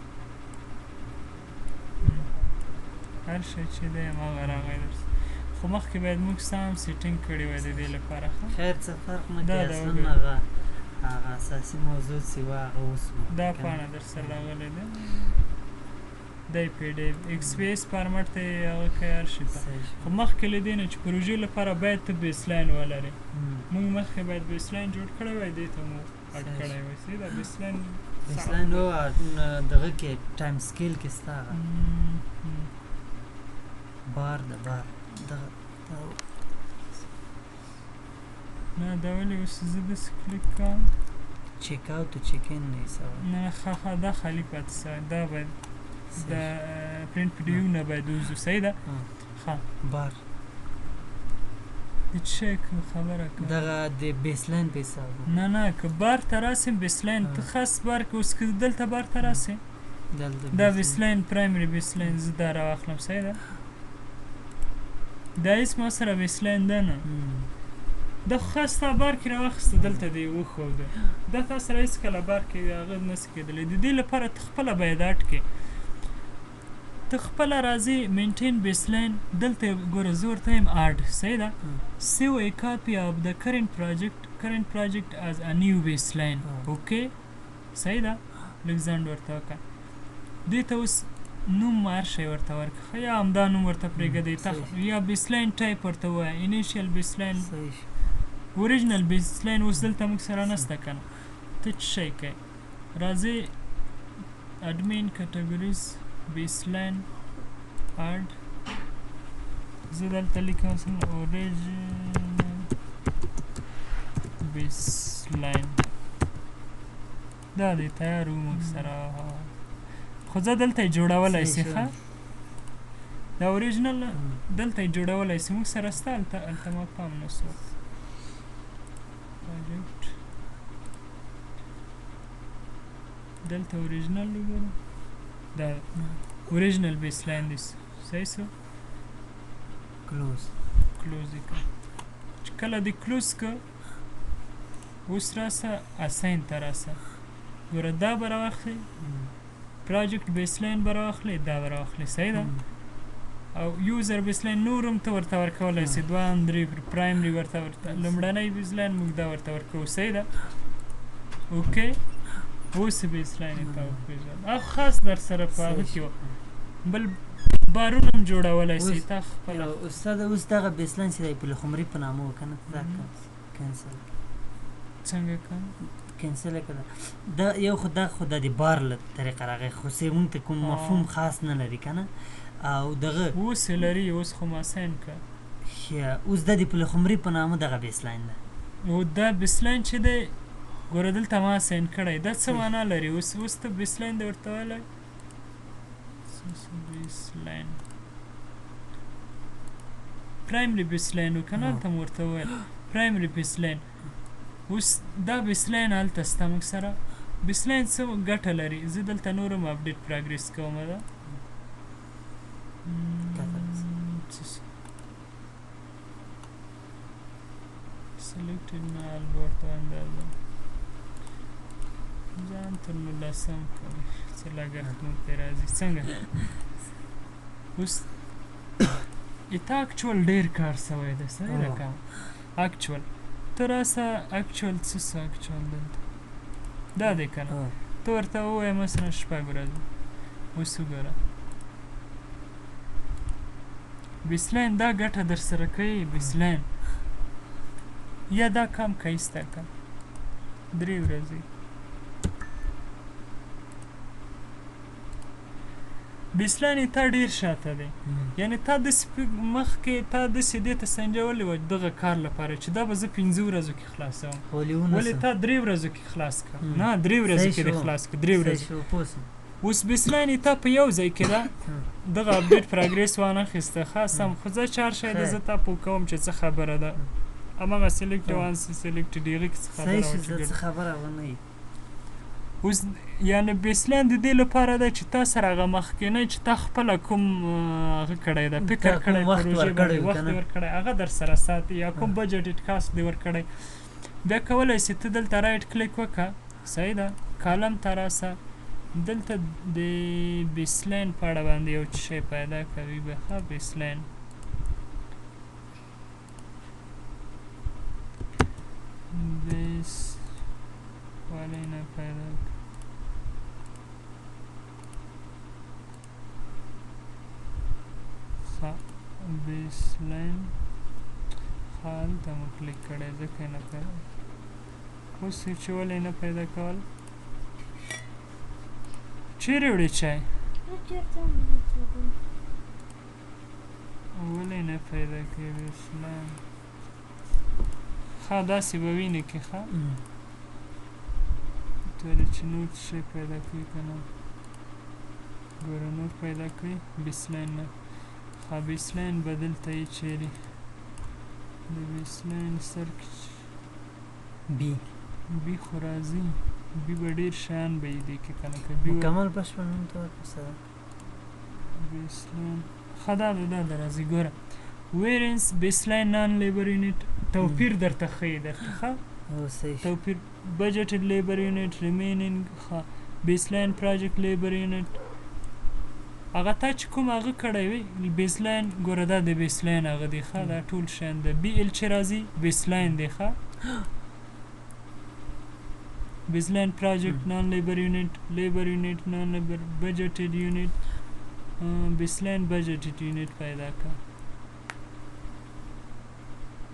هر شی چې دی هماغه راغی درسه خو مخکې باید موږ سم سیټینګ کړی وای د دې لپاره خیر څه فرق نه کوي اصلا هغه اساسي موضوع چې وه هغه اوس دا پاڼه در سره راغلی ده دی پی ډي اف ایکس پی ایس فارمټ ته یې هغه کوي هر شي ته خو مخکې له دې نه چې پروژې لپاره باید ته بیسلاین ولرې موږ مخکې باید بیسلاین جوړ کړی وای دې ته مو اډ کړی وای صحیح ده بیسلاین و دغه کې ټایم سکیل کې ستا هغه بار د بار دغه نه دا ولې اوس زه داسې کلیک کوم چیک اوټ او چیک ان نه سوی نه ښه دا خالي پاتې سوی دا باید د پرنټ پی ډي یو نه باید وځو صحیح ده ښه بار هیڅ شی خبره کوه دغه د بیسلاین په حساب نه که بار ته راسې بیسلاین ته خاص بار کې اوس که دلته بار ته راسې دا بیسلاین پرایمري بیسلاین زه دا راواخلم صحیح ده دا هېڅ ما سره بیسلاین ده نه دا خو خاص تا بار کې راواخیسته دلته دې وښوده دا تا سره هېڅکله بار کې هغه نسي کېدلی د دې لپاره ته خپله باید اډ کړې ته خپله راځې مینټین بیسلاین دلته ګوره زه ورته یم اډ صحیح ده save a copy of the current project as a new baseline اوکې صحیح ده لږ ځنډ ورته وکړه دې ته اوس نوم هر شی ورته ورکړه یا همدا نوم ورته پرېږدئ یا بیسلاین ټایپ ورته ووایه انیشیل بیسلاین اوریجنل بیسلاین اوس دلته موږ سره نسته که نه ته څه شی کوې راځئ اډمین کټګوریز بیسلاین اډ زه دلته لیکم مثلا اوریجنل بیسلاین دا دی تیار و موږ سره خو زه دلته یې جوړولی سي ښه دا اوریجنل دلته یې جوړولی سي موږ سره سته هلته ما پام نه سو پروجکټ دلته اوریجنل وګورو دا اوریجنل بیسلاین دی صحیح سو کلوز یې که چې کله دې کلوز که اوس راسه اساین ته راسه ګوره دا به راواخلې پروجکټ بیسلاین به راواخلې دا به راواخلې صحیح ده او یوزر بیسلاین نور هم ته ورته ورکولی سې دوهم درې پرایمري ورته لومړنی بیسلاین موږ دا ورته ورکوو صحیح ده اوکې اوس بیسلاین یې ته وپېژنه او خاص در سره په هغه کې بل بارونه هم جوړولی سي تا خپله استاد اوس دغه بیسلاین چې دی په لخمري په نامه و که نه دا کینسل څنګه کوم کینسل یې کړه دا یو خو دا خو د بار له طریقه راغی خو سې مونږ ته کوم مفهوم خاص نه لري که نه او دغه اوس یې لري اوس خو ما ساین کړه اوس دا د په لخمري په نامه دغه بیسلاین ده او دا بیسلاین چې دی ګوره دلته ما ساین کړی دا څه معنا لري اوس ته بیسلاین دی ورته ویلی بیسلاین پرایمري بیسلاین و که نه هلته مو ورته وویل پرایمري بیسلاین اوس دا بیسلاین هلته سته موږ سره بیسلاین څه ګټه لري زه دلته نور هم اپډیټ پروګرس کوم ده selected نه ورته اندازه ځان تر 19 کوم څه لګښت مو پرې راځي څنګه اوس اته اکچوال ډېر کار سوی دی صحیح ده که اکچوال ته راسه اکچوال څه څه اکچوال دلته دا دی که نه ته ورته ووایه مثلا شپږ ورځې اوس وګوره بیسلاین دا ګټه در سره کوي بیسلاین یا دا کم کوي ستا که 3 ورځې بیسلاین تا ډېر شاته دی یعنې تا داسې مخکې تا داسې دې ته سنجولی وه دغه کار لپاره چې دا به زه 5 ورځو کې خلاصوم ولې تا 3 ورځو کې خلاص کړه نه 3 ورځو کې دې خلاص کړه 3 ورځې اوس بیسلاین تا په یو ځای کې ده دغه اپډیټ پروګرس وانخیسته ښه سم خو زه چار شی ده زه تا پوه کوم چې څه خبره ده هماغه سلیکټ وانس سلیکټ هغې کې څه خبره ونه اوس یعنې بیسلاین د دې لپاره ده چې تا سره هغه مخکینی چې تا خپله کوم هغه کړی ده فکر کړی پروژې باندې وخت دې ورکړی هغه در سره ساتي یا کوم بجټ کاست دې ورکړی بیا کولی سې ته دلته رایټ کلیک وکړه صحیح ده کالم ته راسه دلته د بیسلاین په اړه باندې یو څه شی پیدا کوي بیا ښه بیسلاین بیس والی نه پیدا بیسلاین خال ته مو کلیک کړی ځکه نه پیدا اوس چې ولې نه پیدا کول چیرې وړې چای ولې نه پیدا کوي بیسلاین ښه داسې به وینې کې ښه تولې چې نور څه شی پیدا کوي که نه ګوره نور پیدا کوي بیسلاین نه ښه بیسلاین به دلته یې چیرې د بیسلاین سرچ بی خو راځي بی به ډېر شیان به یې دي کې کنه که بي مکمل بشپړ نوم ته ورکړه بیسلاین ښه دا راځي ګوره ویرنس بیسلاین نان لیبر یونټ توپیر درته ښیي درته ښه توپیر بجټډ لیبر یونټ ریمینینګ ښه بیسلاین پروجیکټ لیبر یونټ هغه تا چې کوم هغه کړی وي بیسلاین ګوره دا د بیسلاین هغه دی ښه دا ټول شیان د بي ال چې راځي بیسلاین دی ښه بیسلاین پروجیکټ نان لیبر یونټ نان لیبر بجټډ یونټ بیسلاین بجټډ یونټ پیدا کړه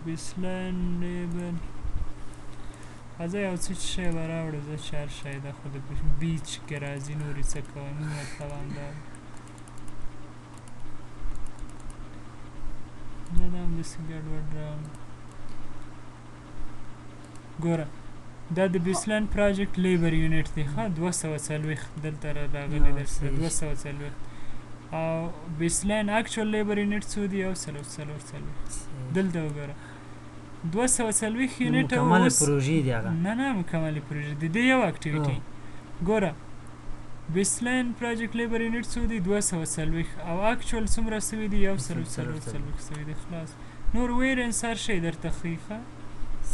بیسلاین لیبر زه یو څه شی به راوړه زه چې هر شی دا خو د بیچ کې راځي نورې څه کوم مطلب همدا نه دا همداسې ګډوډ راوړم ګوره دا د بیسلاین پروجیکټ لیبر یونټ دی ښه 240 دلته راغلی درسره 240 او بیسلاین اکچوال لیبر یونټ څو دی 140 دلته وګوره 240 یونټ مکمل پروژې دی هغه نه مکمل پروژې دی د یو اکټیویټي ګوره بیسلاین پروجیکټ لیبر یونټ څو دی 240 او اکچوال څومره سوي دی 140 سوي دی خلاص نور ویرنس هر شی درته ښیي ښه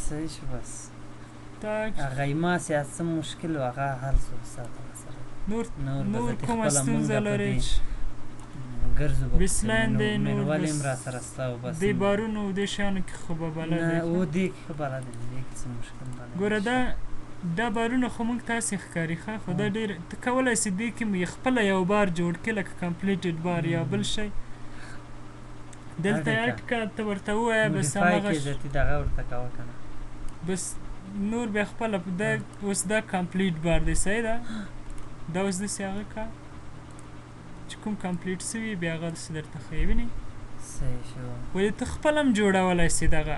صحیح شو بس هغه ما سیاست څه مشکل و هغه حل شو ساته سره نور کومه ستونزه لري ګرځو بیسلاین دی نور ولیم را سره ستاو بس دی بارونو د شانو کې خو به بلد نه و دی خو بلد دی څه مشکل نه ګوره دا بارونه خو موږ تاسې ښکاري ښه خو دا ډېر ته کولی سې دې کې خپله یو بار جوړ کړې لکه کمپلیټډ بار یا بل شی دلته اډ کا ته ورته ووایه بس هماغه دغه ورته کوه که نه بس نور بیا خپله دا اوس دا کمپلیټ بار دی صحیح ده دا اوس داسې هغه که چې کوم کمپلیټ سوي بیا هغه داسې درته ښیي وینې صحیح شو ولې ته خپله هم جوړولی سې دغه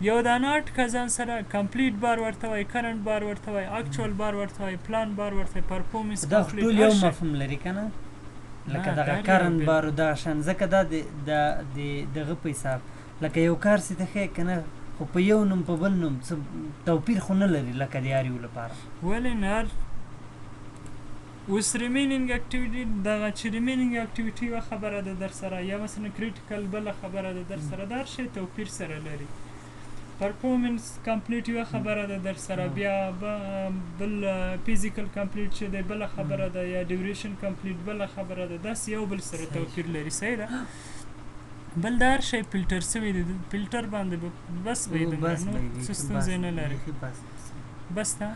یو دانه اټ که ځان سره کمپلیټ بار ورته وایي کرنټ بار ورته وایي اکچوال بار ورته وایي پلان بار ورته وایي پرفورمنس دا ټول یو مفهوم لري که نه لکه دغه کرنټ بار و دغه شان ځکه دا دغه په حساب لکه یو کار چې ته ښیې که نه خو په یو نوم په بل نوم څه توپیر خو نه لري لکه د یار یو لپاره ولې نه اوس ریمینینګ اکټیویټي دغه چې ریمینینګ اکټیویټي یوه خبره ده در سره یا مثلا کریټیکل بله خبره ده در سره دا هر شی توپیر سره لري پرفورمنس کمپلیټ یوه خبره ده در سره بیا بل فیزیکل کمپلیټ چې دی بله خبره ده یا ډیوریشن کمپلیټ بله خبره ده داسې یو بل سره توپیر لري صحیح ده بل دا هر شی فلټر سوی دی فلټر باندې بس به یې دومره نور څه ستونزې نه لري بس ته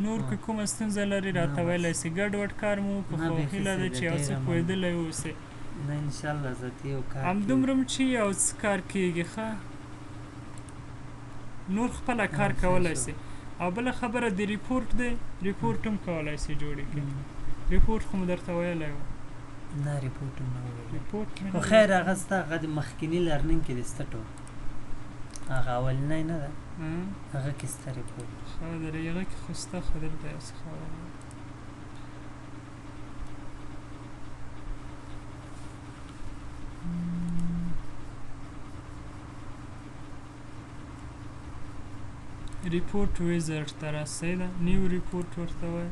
نور که کومه ستونزه لري راته ویلی سي ګډوډ کار مو وکړو خو هیله ده چې یو څه پوهېدلی اوسئ نه انشاءالله ذاتي یو کار همدومره م چې یو څه کار کېږي ښه نور خپله کار کولی سي او بله خبره د ریپورټ دی ریپورټ هم کولی سي جوړې کړي ریپورټ خو مو درته ویلی و نه ریپورټ هم نه ویلی خو خیر هغه ستا هغه د مخکیني لرنینګ کې د سټو هغه اولنی نه ده هغه کې ستا ریپورټ ښه در هغه کې خو ستا خو دلته یو څه خبره ریپورټ ویزرډ ته راس صحیح ده نیو ریپورټ ورته وایي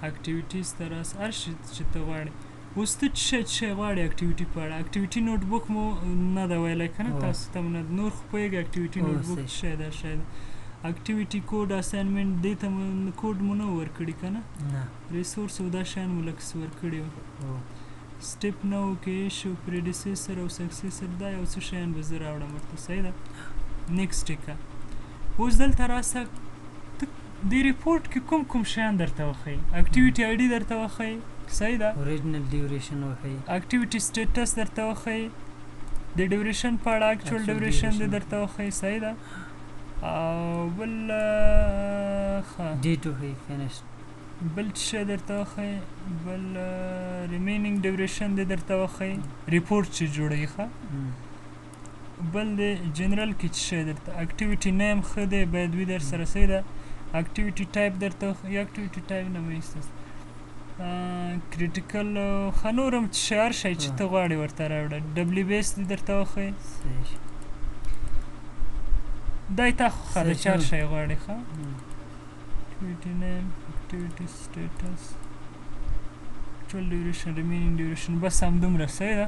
اکټیویټیز ته راس هر شي چې ته غواړې اوس ته څه شی غواړې اکټیویټي په اړه اکټیویټي نوټ بک مو نه ده ویلی که نه تاسو ته نه نور خو پوهېږي اکټیویټي نوټ بک څه شی ده اکټیویټي کوډ اساینمنټ دې ته کوډ مو نه ورکړي که نه ریسورس او دا شیان مو لکه څه ورکړي وو سټیپ نه و کې ایشو پریډیسیسر او سکسیسر دا یو څه شیان به زه راوړم ورته صحیح ده نیکسټ یې که اوس دلته راسه دې ریپورټ کې کوم شیان درته وښیي اکټیویټي آی ډي درته وښیي صحیح ده اوریجنل ډیوریشن وښیي اکټیویټي سټیټس درته وښیي د ډیوریشن په اړه اکچوال ډیوریشن دې درته وښیي صحیح ده او بل ډیټ وښیي فینش بل څه درته وښیي بل ریمینینګ ډیوریشن دې درته وښیي ریپورټ چې جوړوي ښه بل د جنرال کې څه شی درته اکټیویټي نیم ښه دی باید وي در سره صحیح ده اکټیویټي ټایپ درته وښیي اکټیویټي ټایپ نه مې ایسته کریټیکل ښه نور هم چې هر شی چې ته غواړې ورته راوړه ډبلیو بي ایس دې درته وښیي صحیح شو. دا یې تا خو ښه ده چې هر صحیح. شی غواړې ښه اکټیویټي نیم اکټیویټي سټیټس اکچوال ډیوریشن ریمینینګ ډیوریشن بس همدومره صحیح ده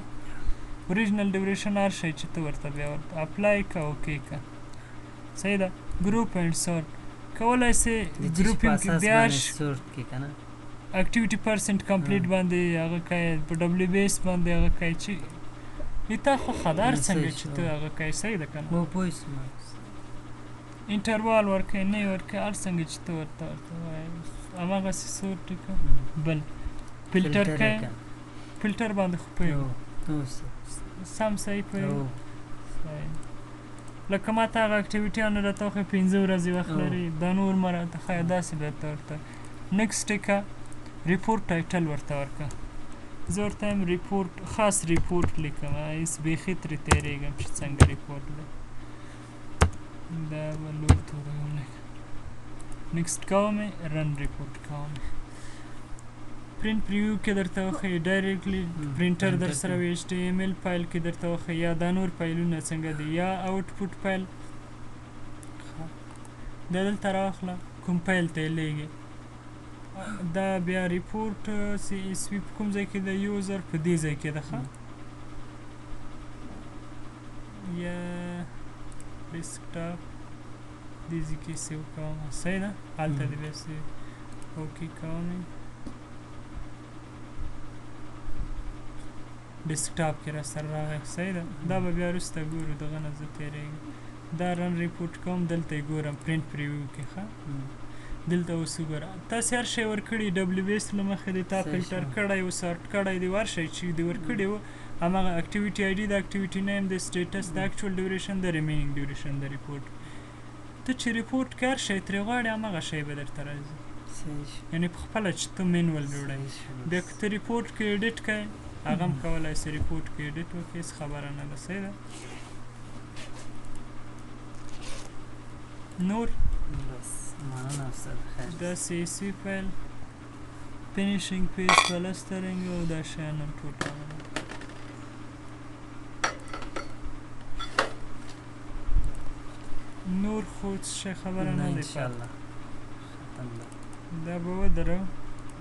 اوریجنل ډیوریشن هر شی چې ته ورته بیا ورته اپلای که اوکې که صحیح ده ګروپ اینډ سورټ کولی سې ګروپینګ کې بیا اکټیویټي پرسنټ کمپلیټ باندې هغه کوې په ډبلیو بي ایس باندې هغه کوې چې تا خو ښه ده هر څنګه چې ته هغه کوې صحیح ده که نه انټروال ورکوې نه یې ورکوې هر څنګه چې ته ورته وایې هماغسې سورټ یې که بل فلټر کوې فلټر باندې خو پوهېږو سم صحیح پوهېږو لکه ما ته هغه اکټیویټیانو راته وښیې 5 ورځې وخت لري دا نور ما راته ښایه داسې به ته ورته نیکسټ یې که ریپورټ ټایټل ورته ورکړه زه ورته یم ریپورټ خاص ریپورټ لیکم هېڅ بیخي ترې تېرېږم چې څنګه ریپورټ لیکم دا به لور توره ولیکم نیکسټ کوم یې رن ریپورټ کوم یې پرنټ پریویو کې درته وښیي ډایرکټلی پرنټر در سره وي ایچ ټي ایم ایل فایل کې درته وښیي یا دا نور فایلونه څنګه دي یا آوټپوټ فایل دا دلته راواخله کوم فایل ته یې لیږي دا بیا ریپورټ سی اس وي په کوم ځای کې د یوزر په دې ځای کې ده ښه یا ډیسکټاپ دې ځای کې سیو کوم صحیح ده هلته دې بیا سیو اوکې کوم ډیسکټاپ کې را سره راغی صحیح ده دا به بیا وروسته ګورو دغه نه زه تېرېږم دا رن ریپورټ کوم دلته یې ګورم پرنټ پریویو کې ښه دلته اوس وګوره تاسې هر شی ورکړي ډبلیو بي ایس له مخې دې تا فلټر کړی و سارټ کړی دی هر شی چې دې ورکړي و هماغه اکټیویټي آی ډي د اکټیویټي نیم د سټیټس د اکچوال ډیوریشن د ریمینینګ ډیوریشن د ریپورټ ته چې ریپورټ کې هر شی ترې غواړې هماغه شی به درته راځي یعنې په خپله چې ته مینول جوړوې بیا که ته ریپورټ کې ایډیټ کوې هغه هم کولی سې ریپورټ کې ایډیټ وکړې هېڅ خبره نه ده صحیح ده نور دا سی اس وي فایل فینیشینګ پیج پلسټرینګ او دا شیان هم ټول راغلي نور خو څه شی خبره نه دی پاتې دا به ودرو